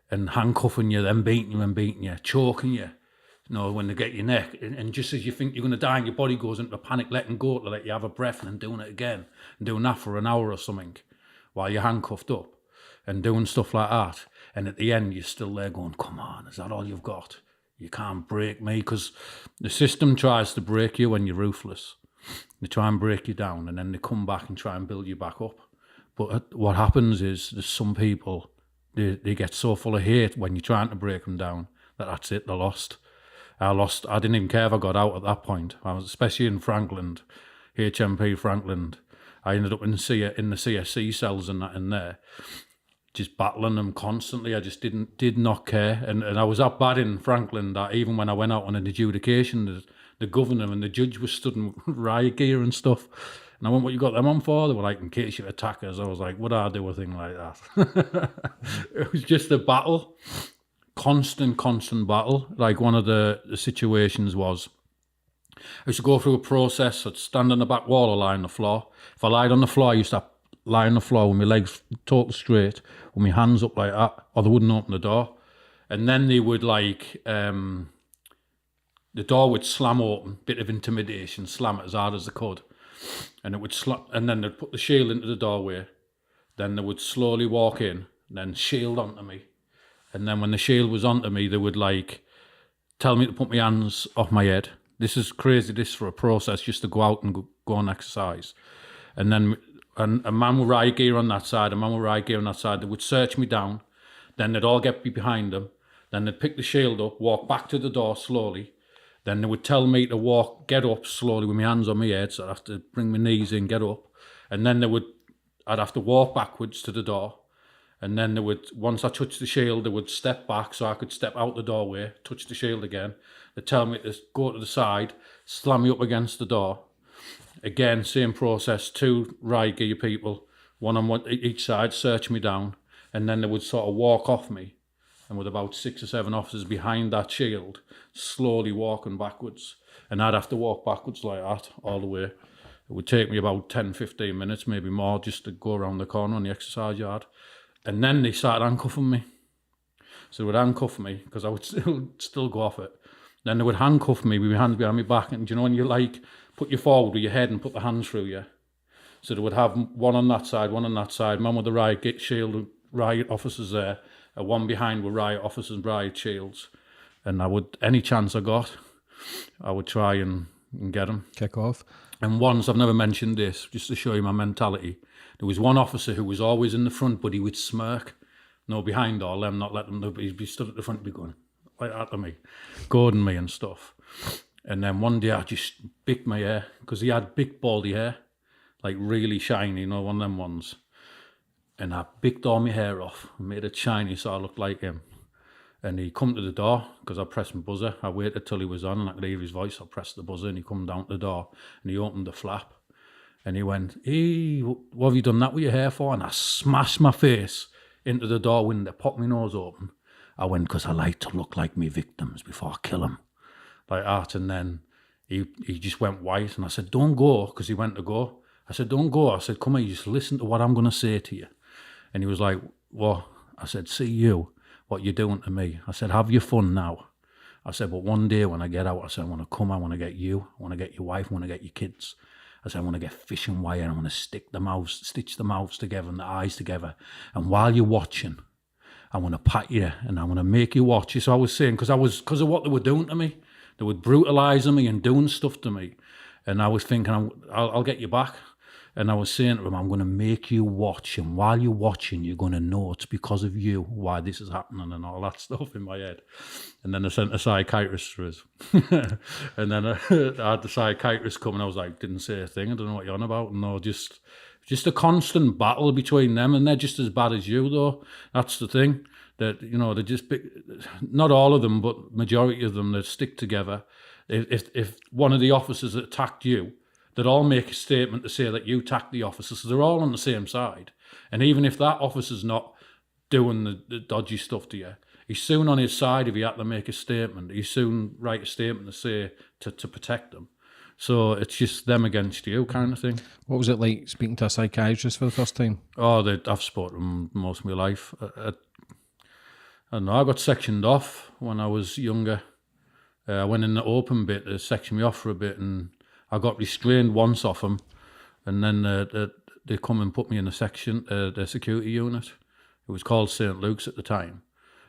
and handcuffing you, then beating you and beating you, choking you. You know, when they get your neck, and just as you think you're going to die and your body goes into a panic, letting go to let you have a breath, and then doing it again, and doing that for an hour or something while you're handcuffed up, and doing stuff like that. And at the end, you're still there going, come on, is that all you've got? You can't break me, because the system tries to break you when you're ruthless. They try and break you down, and then they come back and try and build you back up. But what happens is there's some people, they get so full of hate when you're trying to break them down that's it, they're lost. I didn't even care if I got out at that point. I was, especially in Frankland, HMP Frankland. I ended up in the CSC cells and that in there, just battling them constantly. I just did not care. And I was that bad in Frankland that even when I went out on an adjudication, the governor and the judge was stood in riot gear and stuff. And I went, what you got them on for? They were like, in case you attack us. I was like, would I do a thing like that? It was just a battle. Constant battle. Like one of the situations was, I used to go through a process. I'd stand on the back wall or lie on the floor. If I lied on the floor, I used to lie on the floor with my legs totally straight, with my hands up like that, or they wouldn't open the door. And then they would like, the door would slam open, bit of intimidation, slam it as hard as they could. And it would and then they'd put the shield into the doorway. Then they would slowly walk in, then shield onto me. And then when the shield was onto me, they would like tell me to put my hands off my head. This is crazy, this for a process, just to go out and go on exercise. And then a man with riot gear on that side, a man with riot gear on that side, they would search me down. Then they'd all get behind them. Then they'd pick the shield up, walk back to the door slowly. Then they would tell me to get up slowly with my hands on my head, so I'd have to bring my knees in, get up. And then I'd have to walk backwards to the door. And then once I touched the shield, they would step back so I could step out the doorway, touch the shield again. They'd tell me to go to the side, slam me up against the door. Again, same process, 2 riot gear people, one on each side, search me down. And then they would sort of walk off me. And with about 6 or 7 officers behind that shield, slowly walking backwards. And I'd have to walk backwards like that all the way. It would take me about 10, 15 minutes, maybe more, just to go around the corner on the exercise yard. And then they started handcuffing me. So they would handcuff me, because I would still go off it. Then they would handcuff me with my hands behind my back. And you know when you like, put you forward with your head and put the hands through you? So they would have one on that side, man with the riot shield, riot officers there, and one behind with riot officers and riot shields. And any chance I got, I would try and get them. Kick off. And once, I've never mentioned this, just to show you my mentality, there was one officer who was always in the front, but he would smirk. No, behind all them, not let them know, but he'd be stood at the front, be going like that to me, goading me and stuff. And then one day I just bicked my hair, because he had big baldy hair, like really shiny, you know, one of them ones. And I bicked all my hair off and made it shiny so I looked like him. And he come to the door, because I pressed my buzzer. I waited till he was on and I could hear his voice. I pressed the buzzer and he come down to the door and he opened the flap. And he went, hey, what have you done that with your hair for? And I smashed my face into the door window, popped my nose open. I went, because I like to look like me victims before I kill them. Like that. And then he just went white. And I said, don't go, because he went to go. I said, don't go. I said, come here, just listen to what I'm going to say to you. And he was like, what? I said, see you, what you're doing to me. I said, have your fun now. I said, but one day when I get out, I said, I want to come, I want to get you, I want to get your wife, I want to get your kids. I said, I want to get fishing wire, I want to stitch the mouths together and the eyes together. And while you're watching, I want to pat you and I want to make you watch you. So I was saying, because of what they were doing to me, they were brutalising me and doing stuff to me. And I was thinking, I'll get you back. And I was saying to him, I'm going to make you watch. And while you're watching, you're going to know it's because of you why this is happening and all that stuff in my head. And then I sent a psychiatrist for us. And then I had the psychiatrist come and I was like, didn't say a thing. I don't know what you're on about. And no, just a constant battle between them. And they're just as bad as you, though. That's the thing. That, you know, they're just, not all of them, but majority of them, they stick together. If one of the officers attacked you, they'd all make a statement to say that you attacked the officer, so they're all on the same side. And even if that officer's not doing the dodgy stuff to you, he's soon on his side if he had to make a statement. He's soon write a statement to say to protect them. So it's just them against you kind of thing. What was it like speaking to a psychiatrist for the first time? Oh, I've spoken to them most of my life. I don't know, I got sectioned off when I was younger. I went in the open bit, they sectioned me off for a bit, and I got restrained once off them, and then they come and put me in a section, the security unit. It was called St. Luke's at the time,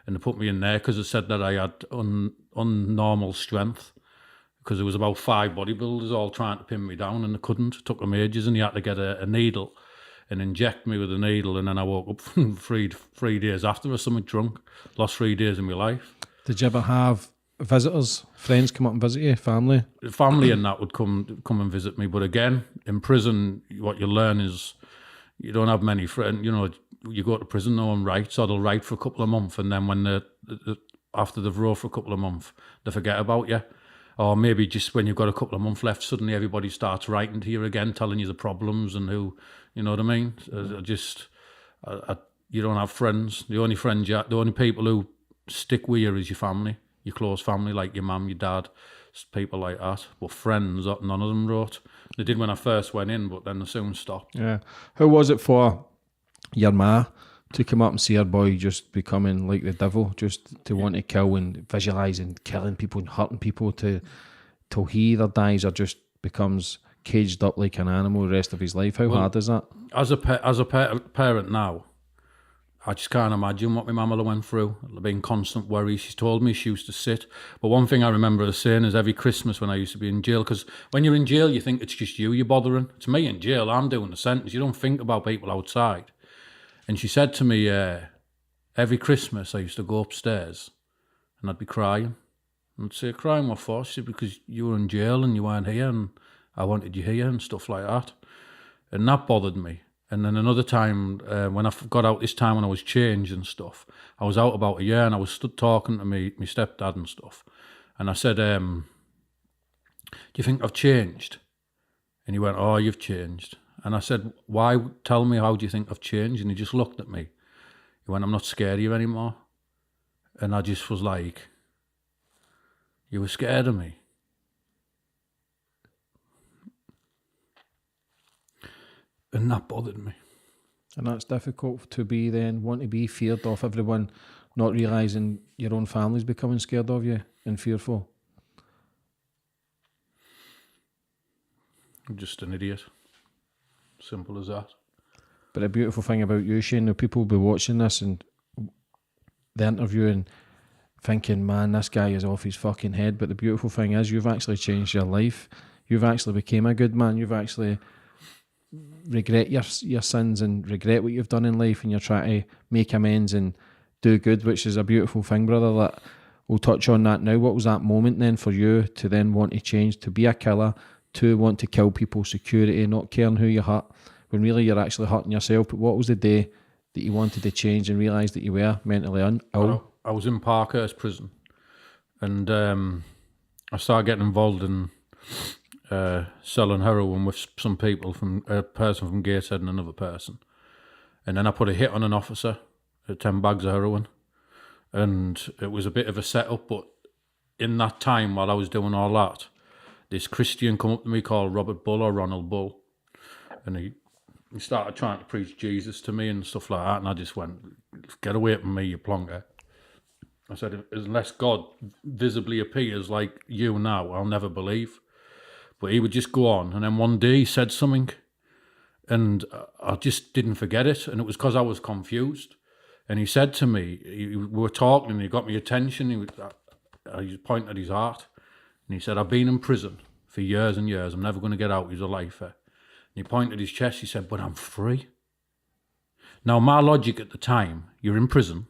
and they put me in there because they said that I had unnormal strength, because there was about 5 bodybuilders all trying to pin me down, and they couldn't. It took them ages, and you had to get a needle and inject me with a needle, and then I woke up 3 days after or something drunk. Lost 3 days of my life. Did you ever have visitors, friends come up and visit you, family? Family and that would come and visit me. But again, in prison, what you learn is you don't have many friends. You know, you go to prison, no one writes, or they'll write for a couple of months, and then when after they've wrote for a couple of months, they forget about you. Or maybe just when you've got a couple of months left, suddenly everybody starts writing to you again, telling you the problems and who, you know what I mean? You don't have friends. The only people who stick with you is your family. Your close family, like your mum, your dad, people like that. But friends, none of them wrote. They did when I first went in, but then they soon stopped. Yeah. How was it for your ma to come up and see her boy just becoming like the devil, just to want to kill and visualising killing people and hurting people till he either dies or just becomes caged up like an animal the rest of his life? How hard is that? As a parent now, I just can't imagine what my mama went through. It'll be in constant worry. She's told me she used to sit. But one thing I remember her saying is every Christmas when I used to be in jail, because when you're in jail, you think it's just you're bothering. It's me in jail. I'm doing the sentence. You don't think about people outside. And she said to me, every Christmas I used to go upstairs and I'd be crying. And I'd say, crying what for? She said, because you were in jail and you weren't here and I wanted you here and stuff like that. And that bothered me. And then another time, when I got out this time when I was changed and stuff, I was out about a year and I was stood talking to my stepdad and stuff. And I said, do you think I've changed? And he went, oh, you've changed. And I said, why? Tell me, how do you think I've changed? And he just looked at me. He went, I'm not scared of you anymore. And I just was like, you were scared of me? And that bothered me. And that's difficult to be then, want to be feared of everyone, not realising your own family's becoming scared of you and fearful. I'm just an idiot. Simple as that. But the beautiful thing about you, Shane, the people will be watching this and the interview and thinking, man, this guy is off his fucking head. But the beautiful thing is you've actually changed your life. You've actually became a good man. You've actually regret your sins and regret what you've done in life, and you're trying to make amends and do good, which is a beautiful thing, brother. That we'll touch on that now. What was that moment then for you to then want to change, to be a killer, to want to kill people, security, not caring who you hurt, when really you're actually hurting yourself? But what was the day that you wanted to change and realised that you were mentally ill? I was in Parkhurst prison, and I started getting involved in selling heroin with some people, from a person from Gateshead and another person. And then I put a hit on an officer, 10 bags of heroin. And it was a bit of a setup, but in that time while I was doing all that, this Christian come up to me called Robert Bull or Ronald Bull, and he started trying to preach Jesus to me and stuff like that, and I just went, get away from me, you plonker. I said, unless God visibly appears like you now, I'll never believe. But he would just go on, and then one day he said something, and I just didn't forget it, and it was because I was confused. And he said to me, we were talking, and he got my attention, he was pointing at his heart, and he said, I've been in prison for years and years, I'm never going to get out, he's a lifer. And he pointed at his chest, he said, but I'm free. Now, my logic at the time, you're in prison,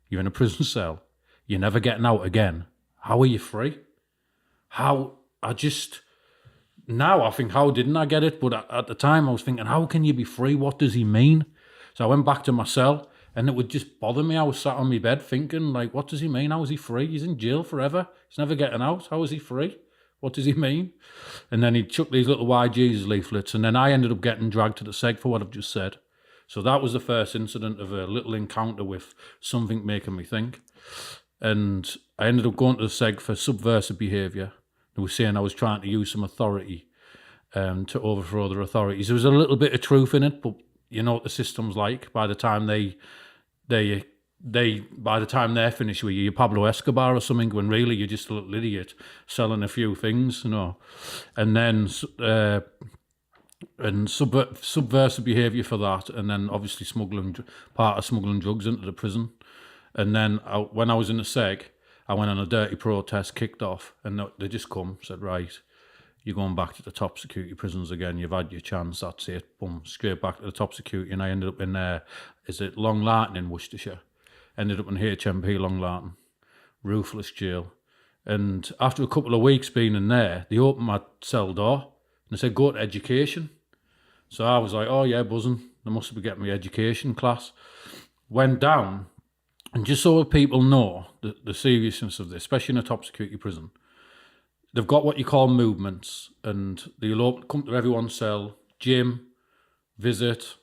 you're in a prison cell, you're never getting out again. How are you free? Now I think, how didn't I get it? But at the time I was thinking, how can you be free? What does he mean? So I went back to my cell, and it would just bother me. I was sat on my bed thinking, like, what does he mean? How is he free? He's in jail forever. He's never getting out. How is he free? What does he mean? And then he chucked these little Why Jesus leaflets, and then I ended up getting dragged to the seg for what I've just said. So that was the first incident of a little encounter with something making me think. And I ended up going to the seg for subversive behaviour. They were saying I was trying to use some authority to overthrow other authorities. There was a little bit of truth in it, but you know what the system's like. By the time by the time they're finished with you, you're Pablo Escobar or something, when really you're just a little idiot selling a few things, you know. And then subversive behaviour for that, and then obviously part of smuggling drugs into the prison. And then when I was in the seg, I went on a dirty protest, kicked off, and they just said, right, you're going back to the top security prisons again, you've had your chance, that's it, boom, straight back to the top security. And I ended up in Long Lartin in Worcestershire, ended up in HMP Long Lartin, ruthless jail. And after a couple of weeks being in there, they opened my cell door, and they said, go to education. So I was like, oh yeah, buzzing, they must be getting me education class. Went down, and just so people know the seriousness of this, especially in a top security prison, they've got what you call movements, and they'll come to everyone's cell, gym, visit,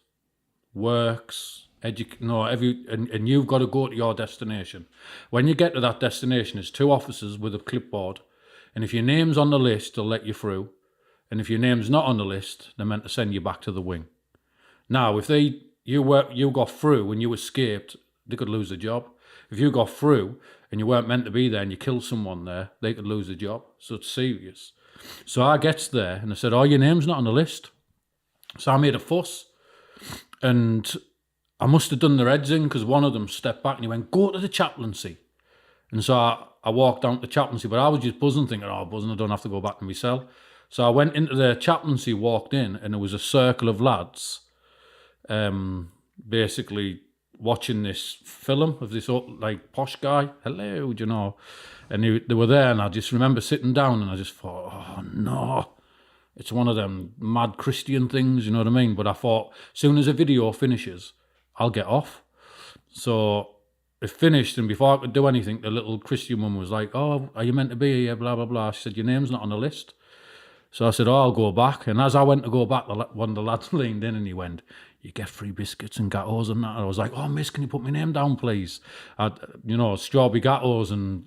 works, and you've got to go to your destination. When you get to that destination, there's 2 officers with a clipboard, and if your name's on the list, they'll let you through, and if your name's not on the list, they're meant to send you back to the wing. Now, if you got through and you escaped, they could lose the job. If you got through and you weren't meant to be there and you killed someone there, they could lose the job. So it's serious. So I gets there and I said, oh, your name's not on the list. So I made a fuss, and I must have done their heads in, because one of them stepped back and he went, go to the chaplaincy. And so I walked down to the chaplaincy, but I was just buzzing, thinking, I don't have to go back to my cell. So I went into the chaplaincy, walked in, and there was a circle of lads basically watching this film of this like posh guy. Hello, you know. And they were there, and I just remember sitting down, and I just thought, oh no, it's one of them mad Christian things, you know what I mean? But I thought, as soon as a video finishes, I'll get off. So it finished, and before I could do anything, the little Christian woman was like, oh, are you meant to be here, blah, blah, blah. She said, your name's not on the list. So I said, oh, I'll go back. And as I went to go back, one of the lads leaned in and he went, you get free biscuits and gatos and that. And I was like, oh, miss, can you put my name down, please? Strawberry gatos and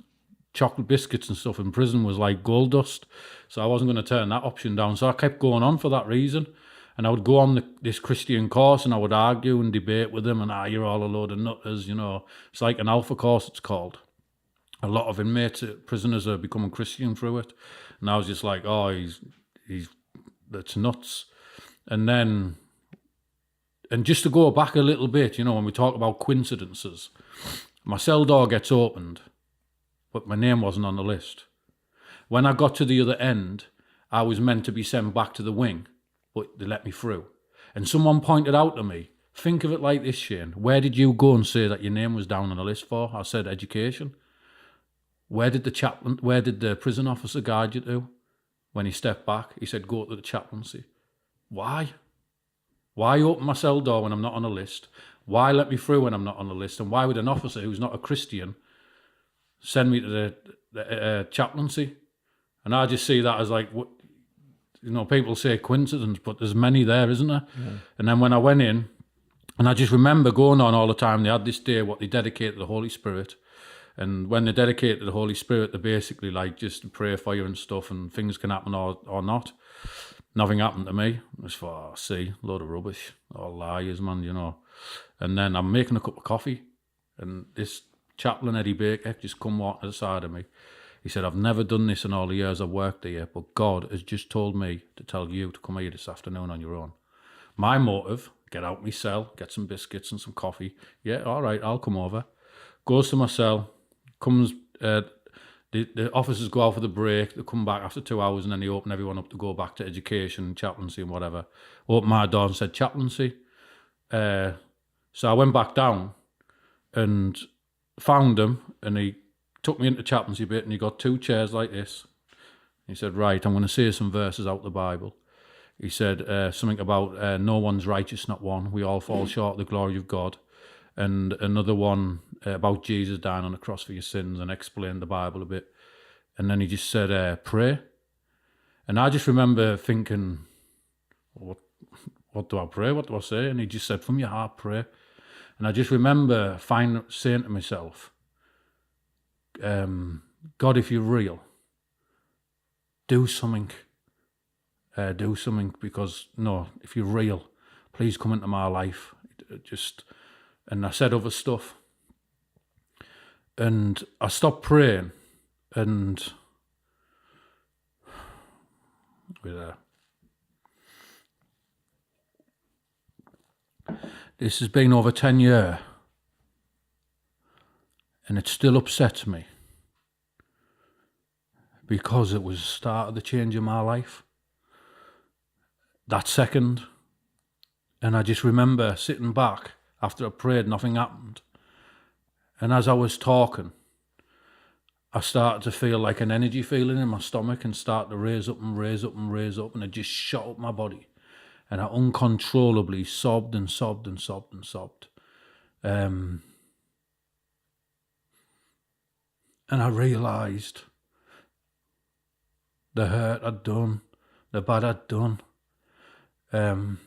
chocolate biscuits and stuff in prison was like gold dust. So I wasn't going to turn that option down. So I kept going on for that reason. And I would go on this Christian course, and I would argue and debate with them, and you're all a load of nutters, you know. It's like an alpha course, it's called. A lot of inmates, prisoners are becoming Christian through it. And I was just like, oh, that's nuts. And just to go back a little bit, you know, when we talk about coincidences, my cell door gets opened, but my name wasn't on the list. When I got to the other end, I was meant to be sent back to the wing, but they let me through. And someone pointed out to me, think of it like this, Shane, where did you go and say that your name was down on the list for? I said, education. Where did the prison officer guide you to? When he stepped back, he said, go to the chaplaincy. Why? Why open my cell door when I'm not on a list? Why let me through when I'm not on the list? And why would an officer who's not a Christian send me to the chaplaincy? And I just see that as like, what, you know, people say coincidence, but there's many there, isn't there? Yeah. And then when I went in, And I just remember going on all the time. They had this day what they dedicated to the Holy Spirit. And when they dedicate to the Holy Spirit, they basically like just pray for you and stuff, and things can happen or not. Nothing happened to me. I was for, load of rubbish. All liars, man, you know. And then I'm making a cup of coffee, and this chaplain, Eddie Baker, just come walking to the side of me. He said, I've never done this in all the years I've worked here, but God has just told me to tell you to come here this afternoon on your own. My motive, get out my cell, get some biscuits and some coffee. Yeah, all right, I'll come over. Goes to my cell, comes, the officers go out for the break, they come back after 2 hours, and then they open everyone up to go back to education, chaplaincy and whatever. Opened my door and said, chaplaincy. So I went back down and found him, and he took me into chaplaincy bit, and he got 2 chairs like this. He said, right, I'm going to say some verses out of the Bible. He said something about no one's righteous, not one. We all fall short of the glory of God. And another one about Jesus dying on the cross for your sins, and explained the Bible a bit. And then he just said, pray. And I just remember thinking, what do I pray? What do I say? And he just said, from your heart, pray. And I just remember saying to myself, God, if you're real, do something. Do something, because, no, if you're real, please come into my life. And I said other stuff. And I stopped praying, and this has been over 10 years, and it still upsets me, because it was the start of the change in my life. That second. And I just remember sitting back after I prayed, nothing happened. And as I was talking, I started to feel like an energy feeling in my stomach, and start to raise up and raise up and raise up, and it just shot up my body. And I uncontrollably sobbed and sobbed and sobbed and sobbed. And I realised the hurt I'd done, the bad I'd done. And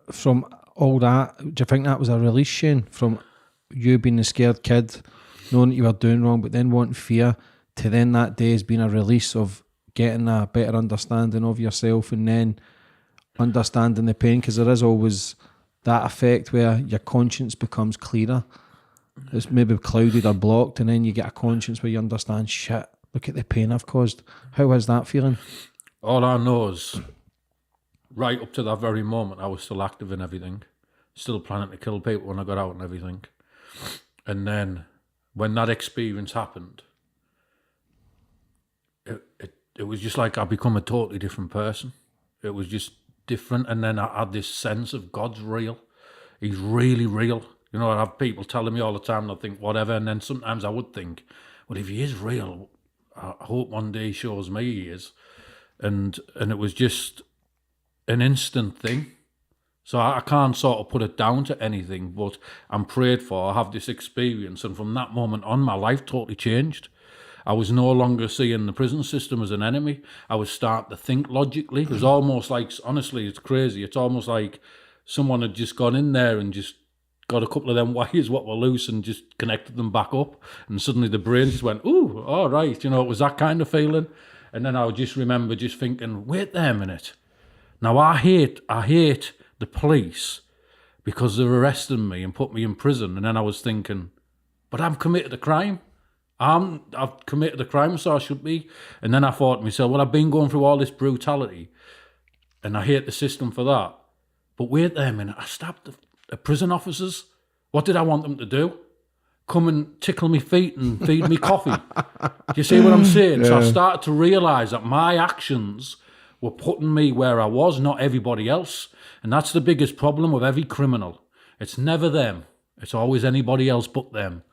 from all that, do you think that was a release, Shane, from you being a scared kid, knowing that you were doing wrong, but then wanting fear, to then that day has been a release of getting a better understanding of yourself, and then understanding the pain? Because there is always that effect where your conscience becomes clearer. It's maybe clouded or blocked, and then you get a conscience where you understand, shit, look at the pain I've caused. How is that feeling? All I know is, right up to that very moment, I was still active in everything, still planning to kill people when I got out and everything. And then when that experience happened, it was just like I become a totally different person. It was just different. And then I had this sense of God's real. He's really real. You know, I have people telling me all the time, and I think whatever. And then sometimes I would think, well, if he is real, I hope one day he shows me he is. And it was just an instant thing. So I can't sort of put it down to anything, but I'm prayed for. I have this experience, and from that moment on, my life totally changed. I was no longer seeing the prison system as an enemy. I was starting to think logically. It was almost like, honestly, it's crazy. It's almost like someone had just gone in there and just got a couple of them wires what were loose and just connected them back up. And suddenly the brain just went, ooh, all right. You know, it was that kind of feeling. And then I just remember just thinking, wait there a minute. Now I hate the police because they're arresting me and put me in prison. And then I was thinking, but I've committed a crime. I've committed a crime, so I should be. And then I thought to myself, well, I've been going through all this brutality, and I hate the system for that. But wait there a minute, I stabbed the prison officers. What did I want them to do? Come and tickle me feet and feed me coffee. Do you see what I'm saying? Yeah. So I started to realise that my actions were putting me where I was, not everybody else. And that's the biggest problem with every criminal. It's never them. It's always anybody else but them.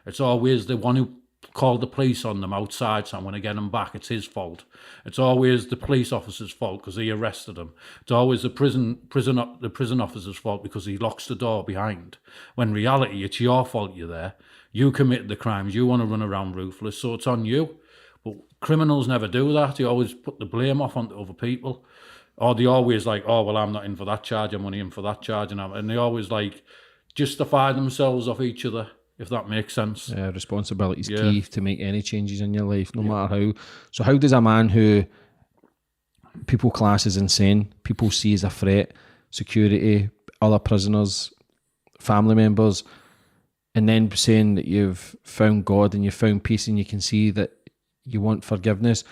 It's always the one who called the police on them outside, so I'm going to get him back. It's his fault. It's always the police officer's fault because he arrested him. It's always the prison officer's fault because he locks the door behind. When in reality, it's your fault you're there. You committed the crimes. You want to run around ruthless, so it's on you. But criminals never do that. They always put the blame off onto other people. Or they always like, oh, well, I'm not in for that charge. I'm only in for that charge. And they always like justify themselves off each other, if that makes sense. Yeah, responsibility is key to make any changes in your life, no matter how. So how does a man who people class as insane, people see as a threat, security, other prisoners, family members, and then saying that you've found God and you've found peace and you can see that you want forgiveness,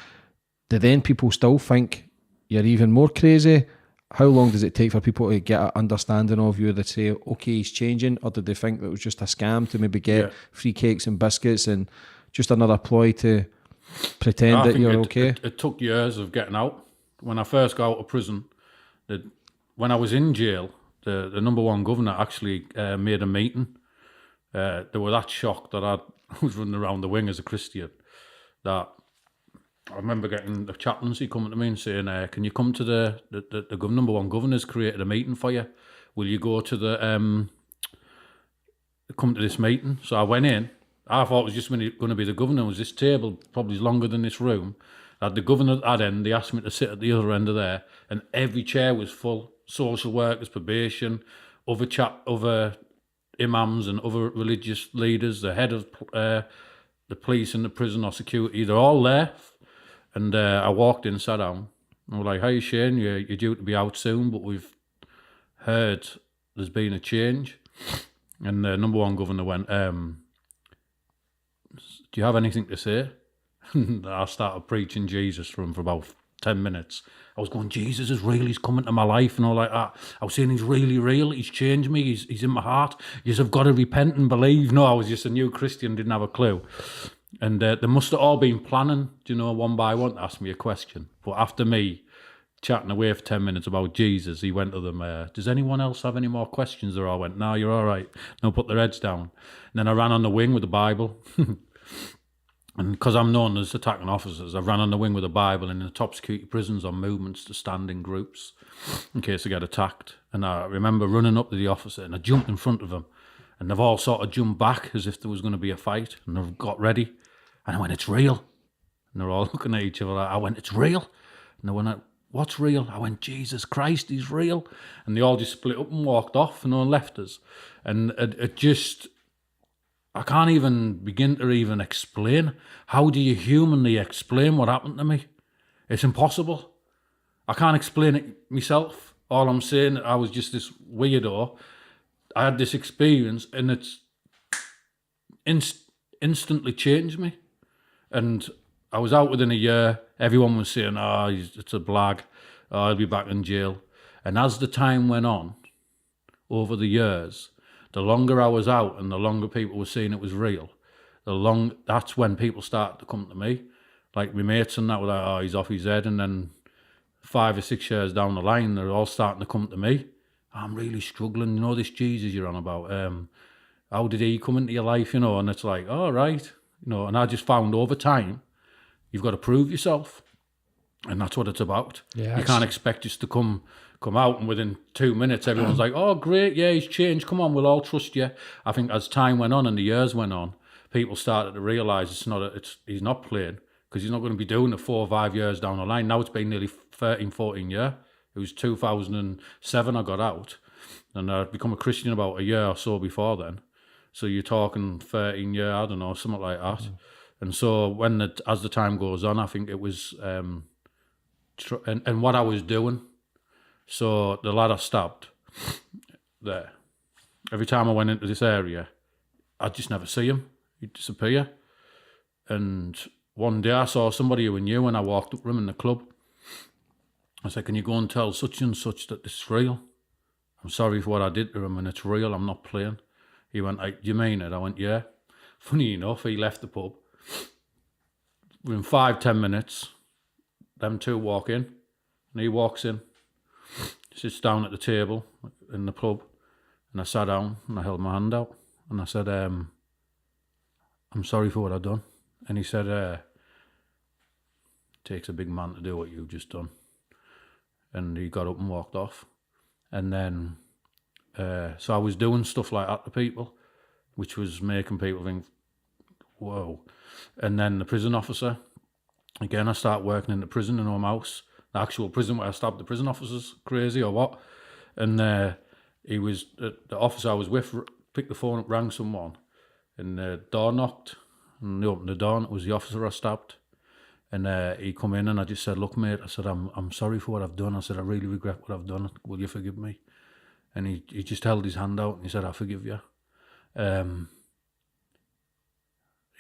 do then people still think you're even more crazy? How long does it take for people to get an understanding of you that say, okay, he's changing, or did they think that it was just a scam to maybe get free cakes and biscuits and just another ploy to pretend that you're okay? It took years of getting out. When I first got out of prison, when I was in jail, the number one governor actually made a meeting. They were that shocked that I was running around the wing as a Christian that I remember getting the chaplaincy coming to me and saying, can you come to the number one governor's created a meeting for you. Will you go to come to this meeting? So I went in. I thought it was just going to be the governor. It was this table, probably longer than this room. I had the governor at that end. They asked me to sit at the other end of there, and every chair was full. Social workers, probation, other imams and other religious leaders, the head of the police and the prison or security, they're all there. And I walked in, sat down, and we're like, "Hey Shane, you're due to be out soon, but we've heard there's been a change." And the number one governor went, "Do you have anything to say?" And I started preaching Jesus for him for about 10 minutes. I was going, Jesus is real, he's come into my life and all like that. I was saying he's really real, he's changed me, he's in my heart. You have got to repent and believe. No, I was just a new Christian, didn't have a clue. And they must have all been planning, one by one to ask me a question. But after me chatting away for 10 minutes about Jesus, he went to them, does anyone else have any more questions? They all went, no, you're all right. No, put their heads down. And then I ran on the wing with the Bible. And because I'm known as attacking officers, I ran on the wing with a Bible, and in the top security prisons on movements to stand in groups in case I get attacked. And I remember running up to the officer, and I jumped in front of them, and they've all sort of jumped back as if there was going to be a fight, and they've got ready. And I went, it's real. And they're all looking at each other. I went, it's real. And they went, what's real? I went, Jesus Christ, he's real. And they all just split up and walked off and all left us. And it just... I can't even begin to even explain. How do you humanly explain what happened to me? It's impossible. I can't explain it myself. All I'm saying, I was just this weirdo. I had this experience, and it's instantly changed me. And I was out within a year. Everyone was saying, it's a blag. I'll be back in jail. And as the time went on, over the years, the longer I was out and the longer people were saying it was real, that's when people started to come to me. Like my mates and that were like, he's off his head. And then 5 or 6 years down the line, they're all starting to come to me. I'm really struggling. This Jesus you're on about. How did he come into your life, And it's like, all right. And I just found over time, you've got to prove yourself. And that's what it's about. Yeah, you can't expect us to come out and within 2 minutes everyone's like, oh great, yeah, he's changed, come on, we'll all trust you. I think as time went on and the years went on, people started to realise he's not playing, because he's not going to be doing it 4 or 5 years down the line. Now it's been nearly 13, 14 years. It was 2007 I got out, and I'd become a Christian about a year or so before then. So you're talking 13 years, I don't know, something like that. Mm. And so as the time goes on, I think it was and what I was doing. So the lad I stabbed there, every time I went into this area, I'd just never see him. He'd disappear. And one day I saw somebody who I knew, and I walked up to him in the club. I said, can you go and tell such and such that this is real? I'm sorry for what I did to him, and it's real, I'm not playing. He went, do you mean it? I went, yeah. Funny enough, he left the pub. Within 5-10 minutes, them two walk in, and he walks in. Sits down at the table in the pub, and I sat down and I held my hand out and I said, I'm sorry for what I've done. And he said, takes a big man to do what you've just done. And he got up and walked off. And then, so I was doing stuff like that to people, which was making people think, whoa. And then the prison officer, again, I started working in the prison in home house, the actual prison where I stabbed the prison officers, crazy or what. And he was, the officer I was with picked the phone up, rang someone, and the door knocked, and they opened the door, and it was the officer I stabbed. And he come in, and I just said, look, mate, I said, I'm sorry for what I've done. I said, I really regret what I've done. Will you forgive me? And he just held his hand out, and he said, I forgive you.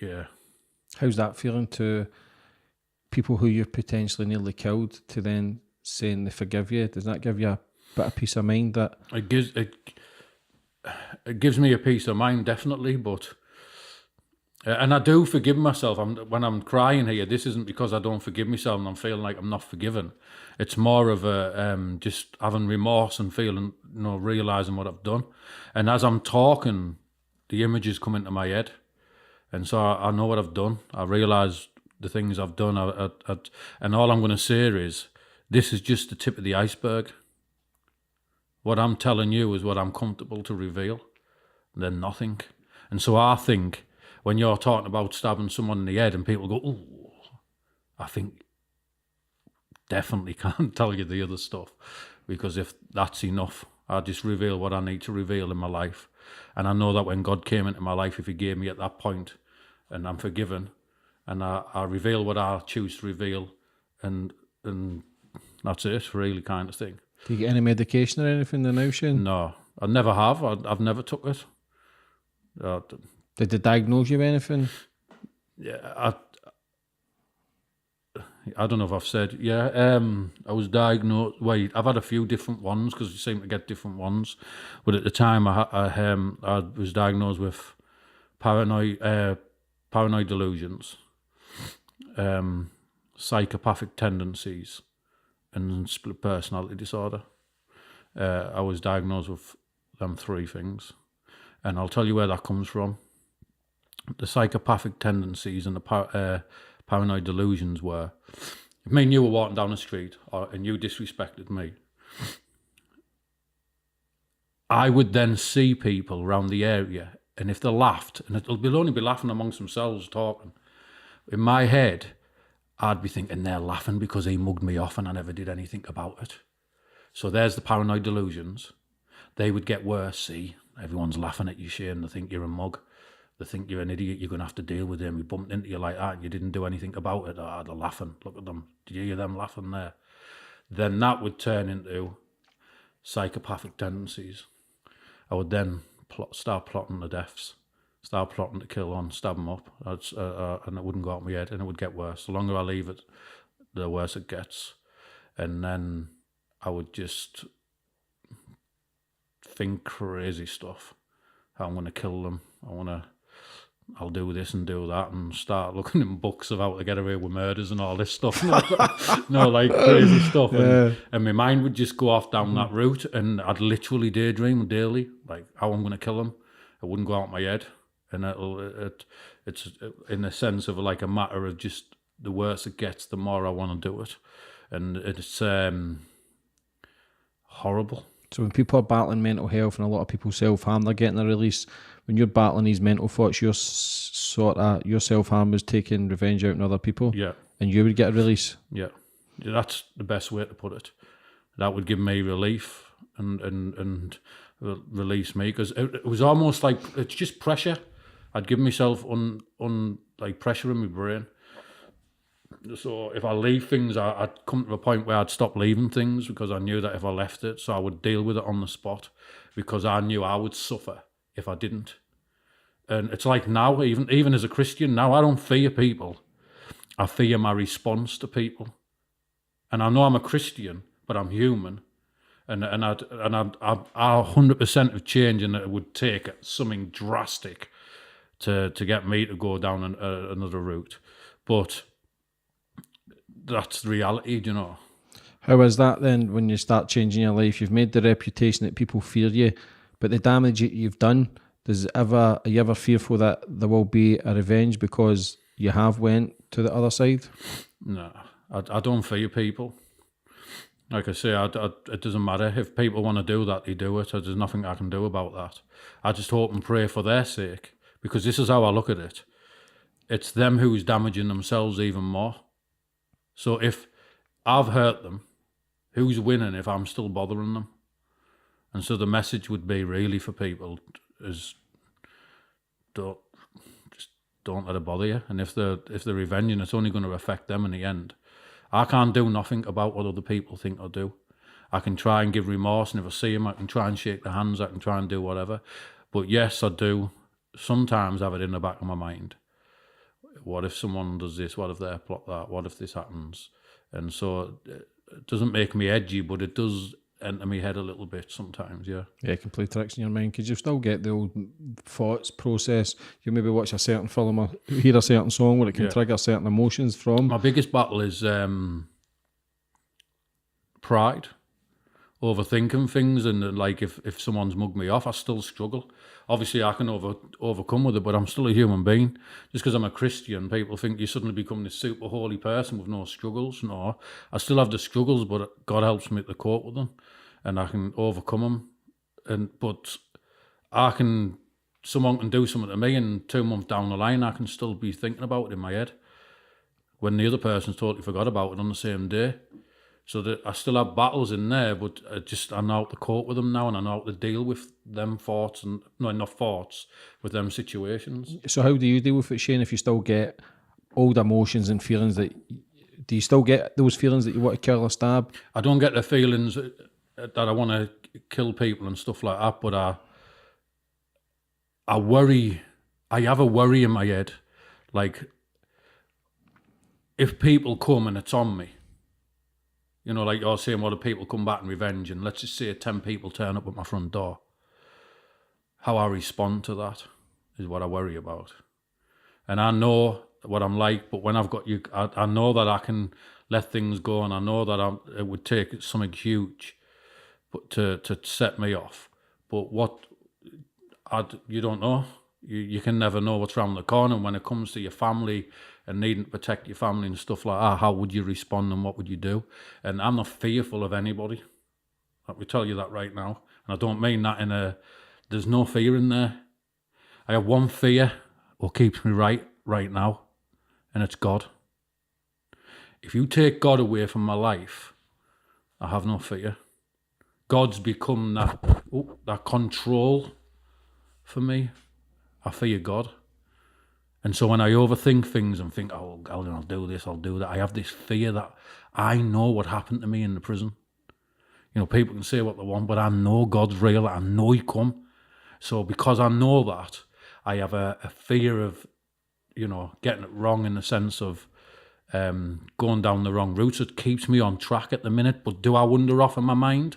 Yeah. How's that feeling to people who you've potentially nearly killed, to then saying they forgive you? Does that give you a bit of peace of mind? That it gives me a peace of mind, definitely, but and I do forgive myself. When I'm crying here, this isn't because I don't forgive myself and I'm feeling like I'm not forgiven. It's more of a just having remorse and feeling, realising what I've done. And as I'm talking, the images come into my head, and so I know what I've done. I realise the things I've done, and all I'm going to say is, this is just the tip of the iceberg. What I'm telling you is what I'm comfortable to reveal, then nothing. And so I think, when you're talking about stabbing someone in the head and people go, ooh, I think definitely can't tell you the other stuff, because if that's enough, I just reveal what I need to reveal in my life. And I know that when God came into my life, if he gave me at that point, and I'm forgiven, and I reveal what I choose to reveal, and that's it, really, kind of thing. Do you get any medication or anything now, Shane? No, I never have. I've never took it. Did they diagnose you with anything? Yeah, I don't know if I've said. Yeah, I was diagnosed. Wait, I've had a few different ones because you seem to get different ones. But at the time, I was diagnosed with paranoid delusions, psychopathic tendencies, and split personality disorder. I was diagnosed with them three things, and I'll tell you where that comes from. The psychopathic tendencies and the paranoid delusions were, if me and you were walking down the street and you disrespected me, I would then see people around the area, and if they laughed, and they'll only be laughing amongst themselves talking, in my head, I'd be thinking they're laughing because he mugged me off and I never did anything about it. So there's the paranoid delusions. They would get worse. See, everyone's laughing at you, Shane. They think you're a mug. They think you're an idiot. You're going to have to deal with him. He bumped into you like that and you didn't do anything about it. Oh, they're laughing. Look at them. Did you hear them laughing there? Then that would turn into psychopathic tendencies. I would then start plotting the deaths. Start plotting to kill on, stab them up, and it wouldn't go out of my head, and it would get worse. The longer I leave it, the worse it gets. And then I would just think crazy stuff. How I'm going to kill them. I'll do this and do that, and start looking in books of how to get away with murders and all this stuff. Like crazy stuff. Yeah. And my mind would just go off down that route, and I'd literally daydream daily, like how I'm going to kill them. It wouldn't go out of my head. And it's in the sense of like a matter of just the worse it gets, the more I want to do it. And it's horrible. So when people are battling mental health and a lot of people self-harm, they're getting a release. When you're battling these mental thoughts, your self-harm was taking revenge out on other people. Yeah. And you would get a release. Yeah. That's the best way to put it. That would give me relief and release me, because it was almost like it's just pressure. I'd give myself like pressure in my brain. So if I leave things, I'd come to a point where I'd stop leaving things, because I knew that if I left it, so I would deal with it on the spot, because I knew I would suffer if I didn't. And it's like now, even as a Christian, now I don't fear people. I fear my response to people. And I know I'm a Christian, but I'm human. And I 100% of change, and it would take something drastic to get me to go down another route. But that's the reality, you know. How is that then when you start changing your life? You've made the reputation that people fear you, but the damage you've done, are you ever fearful that there will be a revenge? Because you have went to the other side? No, I don't fear people. Like I say, it doesn't matter. If people want to do that, they do it. There's nothing I can do about that. I just hope and pray for their sake, because this is how I look at it. It's them who's damaging themselves even more. So if I've hurt them, who's winning if I'm still bothering them? And so the message would be really for people is don't let it bother you. And if they're revenging, it's only going to affect them in the end. I can't do nothing about what other people think or do. I can try and give remorse, and if I see them, I can try and shake their hands, I can try and do whatever. But yes, I do sometimes have it in the back of my mind. What if someone does this? What if they plot that? What if this happens? And so it doesn't make me edgy, but it does enter my head a little bit sometimes, yeah. Yeah, it can play tricks in your mind, because you still get the old thoughts process. You maybe watch a certain film or hear a certain song where it can trigger certain emotions from. My biggest battle is pride, overthinking things, and like if someone's mugged me off, I still struggle. Obviously, I can overcome with it, but I'm still a human being. Just because I'm a Christian, people think you suddenly become this super holy person with no struggles. No, I still have the struggles, but God helps me to cope with them, and I can overcome them. But someone can do something to me, and 2 months down the line, I can still be thinking about it in my head, when the other person's totally forgot about it on the same day. So that I still have battles in there, but I know how to cope with them now, and I know how to deal with them thoughts, and not thoughts, with them situations. So how do you deal with it, Shane, if you still get old emotions and feelings do you still get those feelings that you want to kill or stab? I don't get the feelings that I want to kill people and stuff like that, but I worry. I have a worry in my head, like if people come and it's on me. You know, like you're saying, what if people come back and revenge, and let's just say 10 people turn up at my front door. How I respond to that is what I worry about. And I know what I'm like, but when I've got you, I know that I can let things go, and I know that it would take something huge but to set me off. But you don't know. You can never know what's around the corner. When it comes to your family and needing to protect your family and stuff like that, how would you respond and what would you do? And I'm not fearful of anybody. Let me tell you that right now. And I don't mean that there's no fear in there. I have one fear what keeps me right now, and it's God. If you take God away from my life, I have no fear. God's become that control for me. I fear God. And so when I overthink things and think, oh, I'll do this, I'll do that, I have this fear that I know what happened to me in the prison. You know, people can say what they want, but I know God's real, I know He come. So because I know that, I have a fear of, getting it wrong, in the sense of going down the wrong route. So it keeps me on track at the minute. But do I wander off in my mind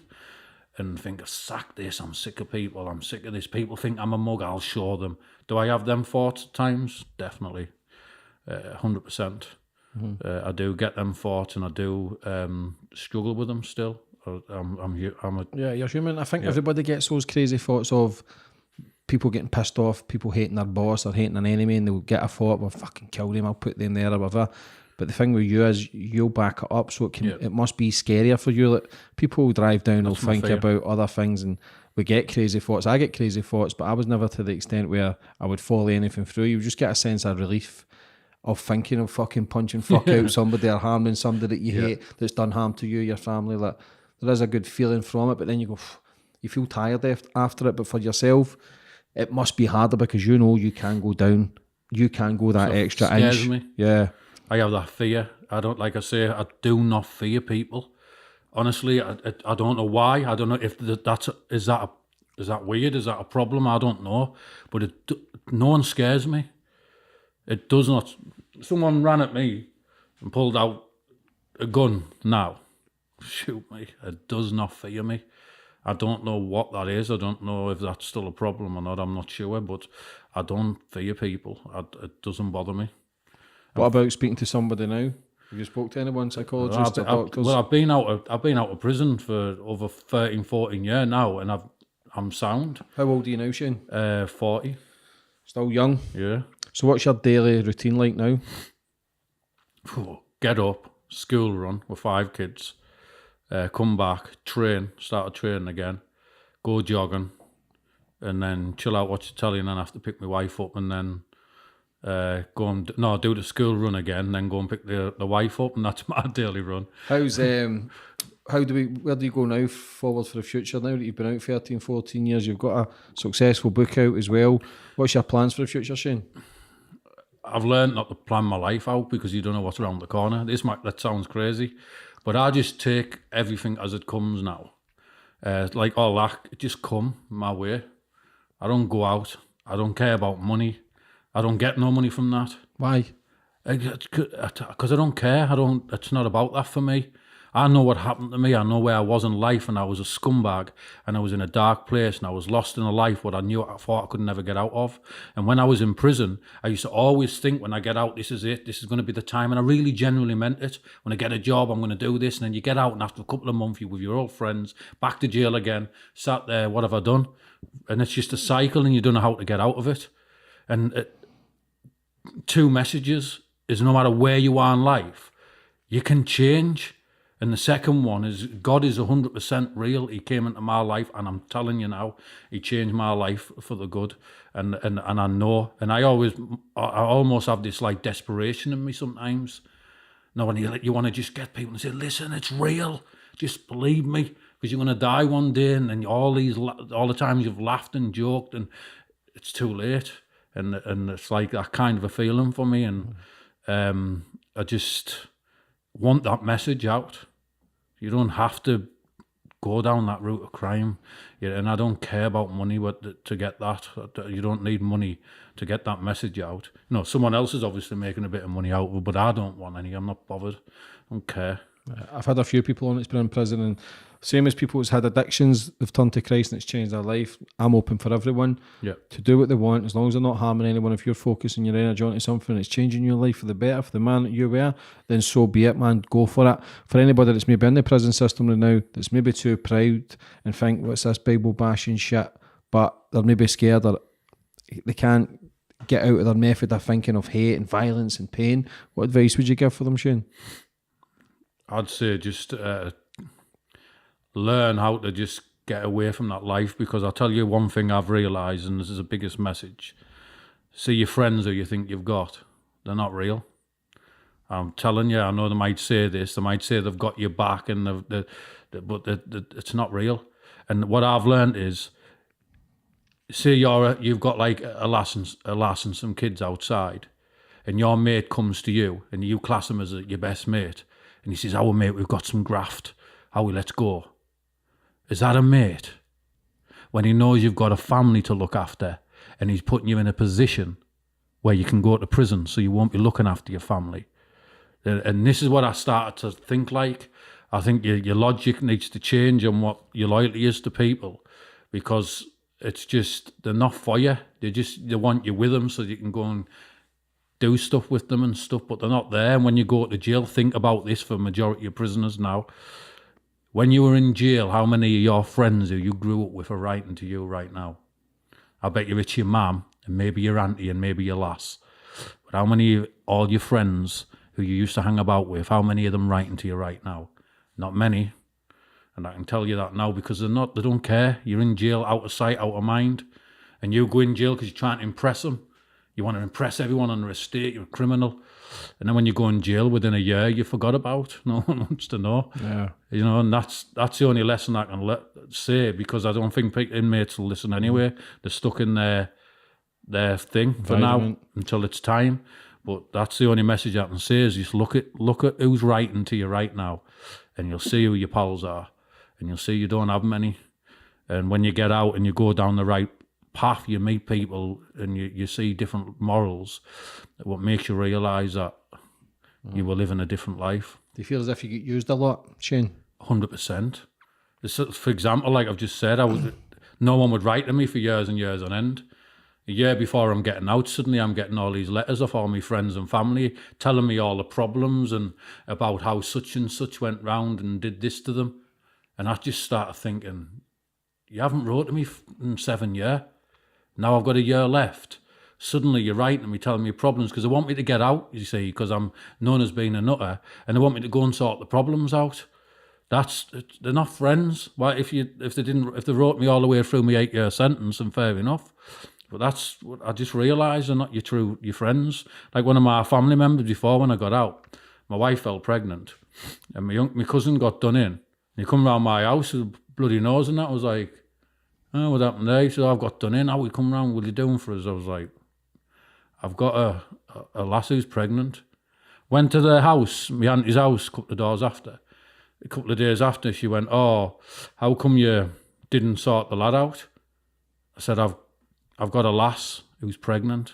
and think, sack this, I'm sick of people, I'm sick of this, people think I'm a mug, I'll show them. Do I have them thoughts at times? Definitely, 100%. I do get them thoughts, and I do struggle with them still. You're human. I think everybody gets those crazy thoughts of people getting pissed off, people hating their boss or hating an enemy, and they'll get a thought, well, fucking kill them, I'll put them there or whatever. But the thing with you is you'll back it up, so it must be scarier for you. Like, people drive down, will think about other things, and we get crazy thoughts. I get crazy thoughts, but I was never to the extent where I would follow anything through. You just get a sense of relief of thinking of fucking punching out somebody or harming somebody that you hate, that's done harm to you, your family. Like, there is a good feeling from it, but then you feel tired after it. But for yourself, it must be harder, because you can go down, you can go that extra inch. Me. Yeah. I have that fear. I don't, like I say, I do not fear people. Honestly, I don't know why. I don't know if is that weird? Is that a problem? I don't know. But no one scares me. It does not. Someone ran at me and pulled out a gun now. Shoot me. It does not fear me. I don't know what that is. I don't know if that's still a problem or not. I'm not sure. But I don't fear people. It doesn't bother me. What about speaking to somebody now? Have you spoke to anyone, psychologists or doctors? Well, I've been out of prison for over 13, 14 years now, and I'm sound. How old are you now, Shane? 40. Still young. Yeah. So what's your daily routine like now? Get up, school run with 5 kids, come back, start training again, go jogging, and then chill out, watch the telly, and then have to pick my wife up, and then do the school run again, then go and pick the wife up, and that's my daily run. Where do you go now forward for the future now that you've been out 13, 14 years? You've got a successful book out as well. What's your plans for the future, Shane? I've learned not to plan my life out because you don't know what's around the corner. That sounds crazy, but I just take everything as it comes now. Like all that, it just come my way. I don't go out. I don't care about money. I don't get no money from that. Why? Because I don't care. It's not about that for me. I know what happened to me. I know where I was in life, and I was a scumbag, and I was in a dark place, and I was lost in a life what I thought I could never get out of. And when I was in prison, I used to always think, when I get out, this is it. This is going to be the time. And I really genuinely meant it. When I get a job, I'm going to do this. And then you get out, and after a couple of months, you're with your old friends, back to jail again, sat there, what have I done? And it's just a cycle, and you don't know how to get out of it. And 2 messages is, no matter where you are in life, you can change. And the second one is, God is 100% real. He came into my life, and I'm telling you now, he changed my life for the good. And I know, and I almost have this like desperation in me sometimes. Now, when you want to just get people to say, listen, it's real. Just believe me, because you're going to die one day. And then all the times you've laughed and joked, and it's too late. And it's like that kind of a feeling for me. And I just want that message out. You don't have to go down that route of crime. And I don't care about money to get that. You don't need money to get that message out. Someone else is obviously making a bit of money out of it, but I don't want any. I'm not bothered. I don't care. I've had a few people on that's been in prison, and same as people who's had addictions, they've turned to Christ and it's changed their life. I'm open for everyone to do what they want, as long as they're not harming anyone. If you're focusing your energy onto something, it's changing your life for the better, for the man that you were, then so be it, man. Go for it. For anybody that's maybe in the prison system right now, that's maybe too proud and think, what's this Bible bashing shit, but they're maybe scared or they can't get out of their method of thinking of hate and violence and pain, what advice would you give for them, Shane? I'd say just learn how to just get away from that life, because I'll tell you one thing I've realised, and this is the biggest message. See your friends who you think you've got, they're not real. I'm telling you, I know they might say this, they might say they've got your back, but it's not real. And what I've learned is, say you've got like a lass and some kids outside, and your mate comes to you, and you class him as your best mate, and he says, "Our mate, we've got some graft. Howie, let's go." Is that a mate? When he knows you've got a family to look after, and he's putting you in a position where you can go to prison, so you won't be looking after your family. And this is what I started to think like. I think your logic needs to change on what your loyalty is to people, because it's just, they're not for you. They want you with them so you can go and do stuff with them and stuff, but they're not there. And when you go to jail, think about this for majority of prisoners now. When you were in jail, how many of your friends who you grew up with are writing to you right now? I bet you it's your mum and maybe your auntie and maybe your lass. But how many of all your friends who you used to hang about with, how many of them writing to you right now? Not many. And I can tell you that now, because they don't care. You're in jail, out of sight, out of mind. And you go in jail because you're trying to impress them. You want to impress everyone on the estate, you're a criminal. And then when you go in jail within a year, you forgot about. No one wants to know. Yeah. And that's the only lesson I can say, because I don't think inmates will listen anyway. They're stuck in their thing for now until it's time. But that's the only message I can say, is just look at who's writing to you right now, and you'll see who your pals are, and you'll see you don't have many. And when you get out and you go down the right path, you meet people and you see different morals, what makes you realise that you were living a different life. Do you feel as if you get used a lot, Shane? 100%. For example, like I've just said, no one would write to me for years and years on end. A year before I'm getting out, suddenly I'm getting all these letters off all my friends and family telling me all the problems and about how such and such went round and did this to them. And I just started thinking, you haven't wrote to me in 7 years. Now I've got a year left. suddenly you're writing me, telling me problems, because they want me to get out, you see, because I'm known as being a nutter, and they want me to go and sort the problems out. They're not friends. Why, if they wrote me all the way through my 8-year sentence, and fair enough. But that's what I just realised, they're not your friends. Like one of my family members before, when I got out, my wife fell pregnant, and my cousin got done in. And he come round my house with a bloody nose, and that I was like, oh, what happened there? He said, I've got done in. How will you come round? What are you doing for us? I was like, I've got a lass who's pregnant. Went to their house, my auntie's house, a couple of doors after. A couple of days after, she went, oh, how come you didn't sort the lad out? I said, I've got a lass who's pregnant.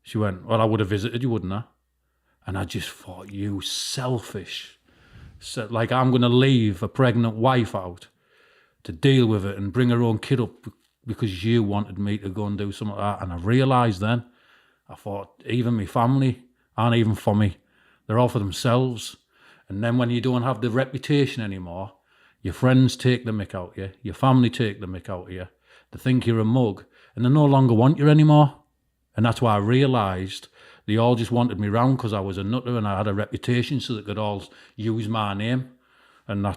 She went, well, I would have visited you, wouldn't I? And I just thought, you selfish. So, like, I'm going to leave a pregnant wife out to deal with it and bring her own kid up because you wanted me to go and do something like that. And I realised then, I thought, even my family aren't even for me. They're all for themselves. And then when you don't have the reputation anymore, your friends take the mick out of you, your family take the mick out of you, they think you're a mug, and they no longer want you anymore. And that's why I realised they all just wanted me round because I was a nutter and I had a reputation, so they could all use my name. And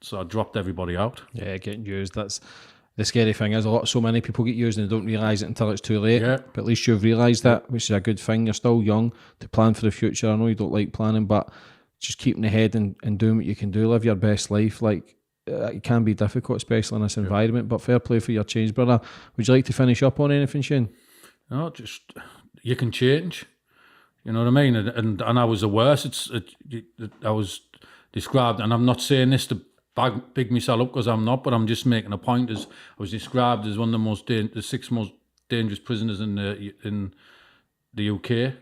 so I dropped everybody out. Yeah, getting used. That's the scary thing is so many people get used and they don't realise it until it's too late. Yeah. But at least you've realised that, which is a good thing. You're still young to plan for the future. I know you don't like planning, but just keeping ahead and doing what you can do, live your best life. Like, it can be difficult, especially in this environment, but fair play for your change, brother. Would you like to finish up on anything, Shane? No, just, you can change. You know what I mean? And I was the worst. I was described, and I'm not saying this to big myself up because I'm not, but I'm just making a point. As I was described as one of the 6 most dangerous prisoners in the UK.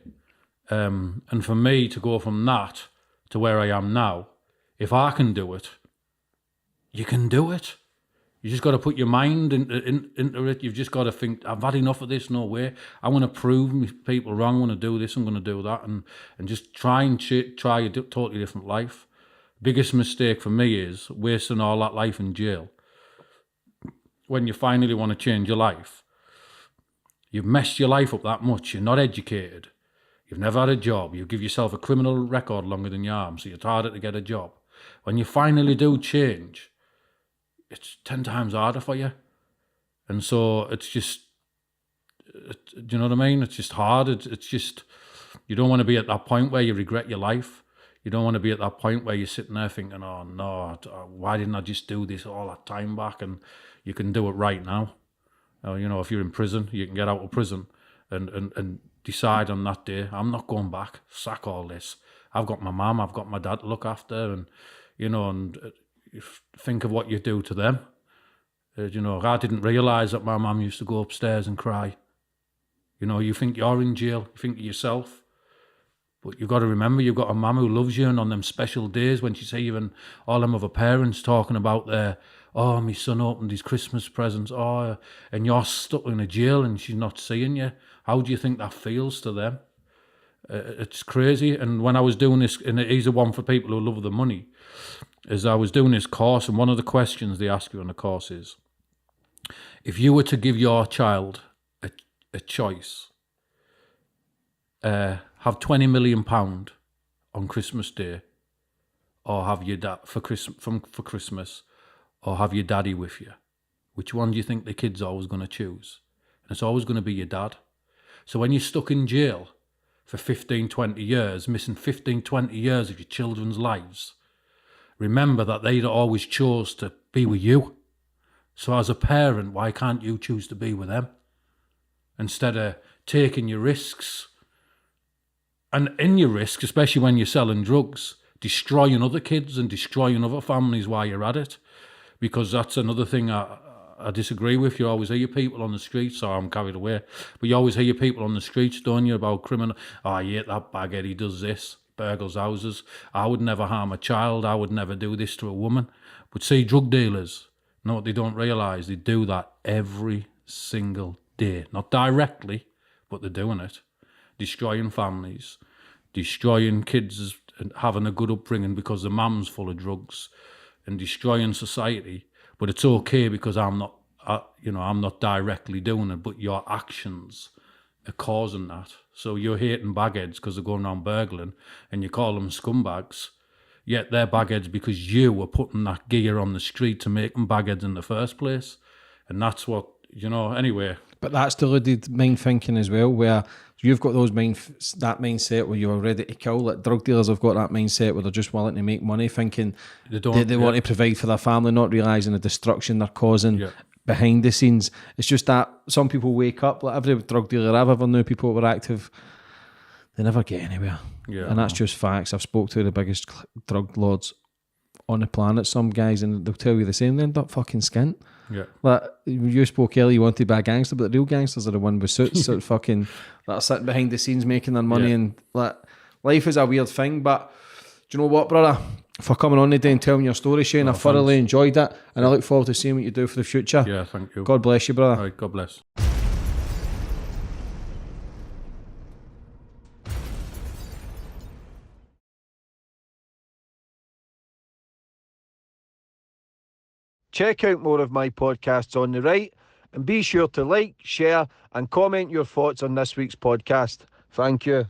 And for me to go from that to where I am now, if I can do it, you can do it. You just got to put your mind into it. You've just got to think, I've had enough of this, no way. I want to prove people wrong, I want to do this, I'm going to do that, and just try a totally different life. Biggest mistake for me is wasting all that life in jail. When you finally want to change your life, you've messed your life up that much, you're not educated, you've never had a job, you give yourself a criminal record longer than your arm, so it's harder to get a job. When you finally do change, it's 10 times harder for you. And so it's just, do you know what I mean? It's just hard. It's just, you don't want to be at that point where you regret your life. You don't want to be at that point where you're sitting there thinking, oh no, why didn't I just do this all that time back? And you can do it right now. You know, if you're in prison, you can get out of prison and decide on that day, I'm not going back, sack all this. I've got my mum, I've got my dad to look after, and, you know, and think of what you do to them. You know, I didn't realise that my mum used to go upstairs and cry. You know, you think you're in jail, you think of yourself, but you've got to remember you've got a mum who loves you, and on them special days when she's hearing all them other parents talking about oh, my son opened his Christmas presents, oh, and you're stuck in a jail and she's not seeing you, how do you think that feels to them? It's crazy. And when I was doing this, and it is a one for people who love the money, is I was doing this course, and one of the questions they ask you on the course is, if you were to give your child a choice, have £20 million on Christmas Day, or have your dad for Christmas, or have your daddy with you, which one do you think the kid's always going to choose? And it's always going to be your dad. So when you're stuck in jail for 15, 20 years, missing 15, 20 years of your children's lives, remember that they'd always chose to be with you. So as a parent, why can't you choose to be with them? Instead of taking your risks, and in your risks, especially when you're selling drugs, destroying other kids and destroying other families while you're at it. Because that's another thing I disagree with. You always hear people on the streets, so I'm carried away, but you always hear people on the streets, don't you, about criminal, oh, I hate that baghead, he does this, burgles houses, I would never harm a child, I would never do this to a woman. But see, drug dealers, know what they don't realise, they do that every single day. Not directly, but they're doing it. Destroying families, destroying kids and having a good upbringing because the mum's full of drugs, and destroying society. But it's okay because I'm not directly doing it, but your actions are causing that. So you're hating bagheads because they're going around burgling, and you call them scumbags, yet they're bagheads because you were putting that gear on the street to make them bagheads in the first place. And that's what, anyway. But that's deluded mind thinking as well, where you've got that mindset where you're ready to kill. Like drug dealers have got that mindset where they're just willing to make money, thinking they want to provide for their family, not realising the destruction they're causing behind the scenes. It's just that some people wake up, like every drug dealer I've ever knew, people that were active, they never get anywhere. Yeah, and that's just facts. I've spoke to the biggest drug lords on the planet, some guys, and they'll tell you the same. They end up fucking skint. Yeah. Like you spoke earlier, you wanted to be a gangster, but the real gangsters are the one with suits that fucking that are sitting behind the scenes making their money. And like life is a weird thing. But do you know what, brother? For coming on today and telling your story, Shane, I thoroughly enjoyed it, and I look forward to seeing what you do for the future. Yeah, thank you. God bless you, brother. All right, God bless. Check out more of my podcasts on the right, and be sure to like, share, and comment your thoughts on this week's podcast. Thank you.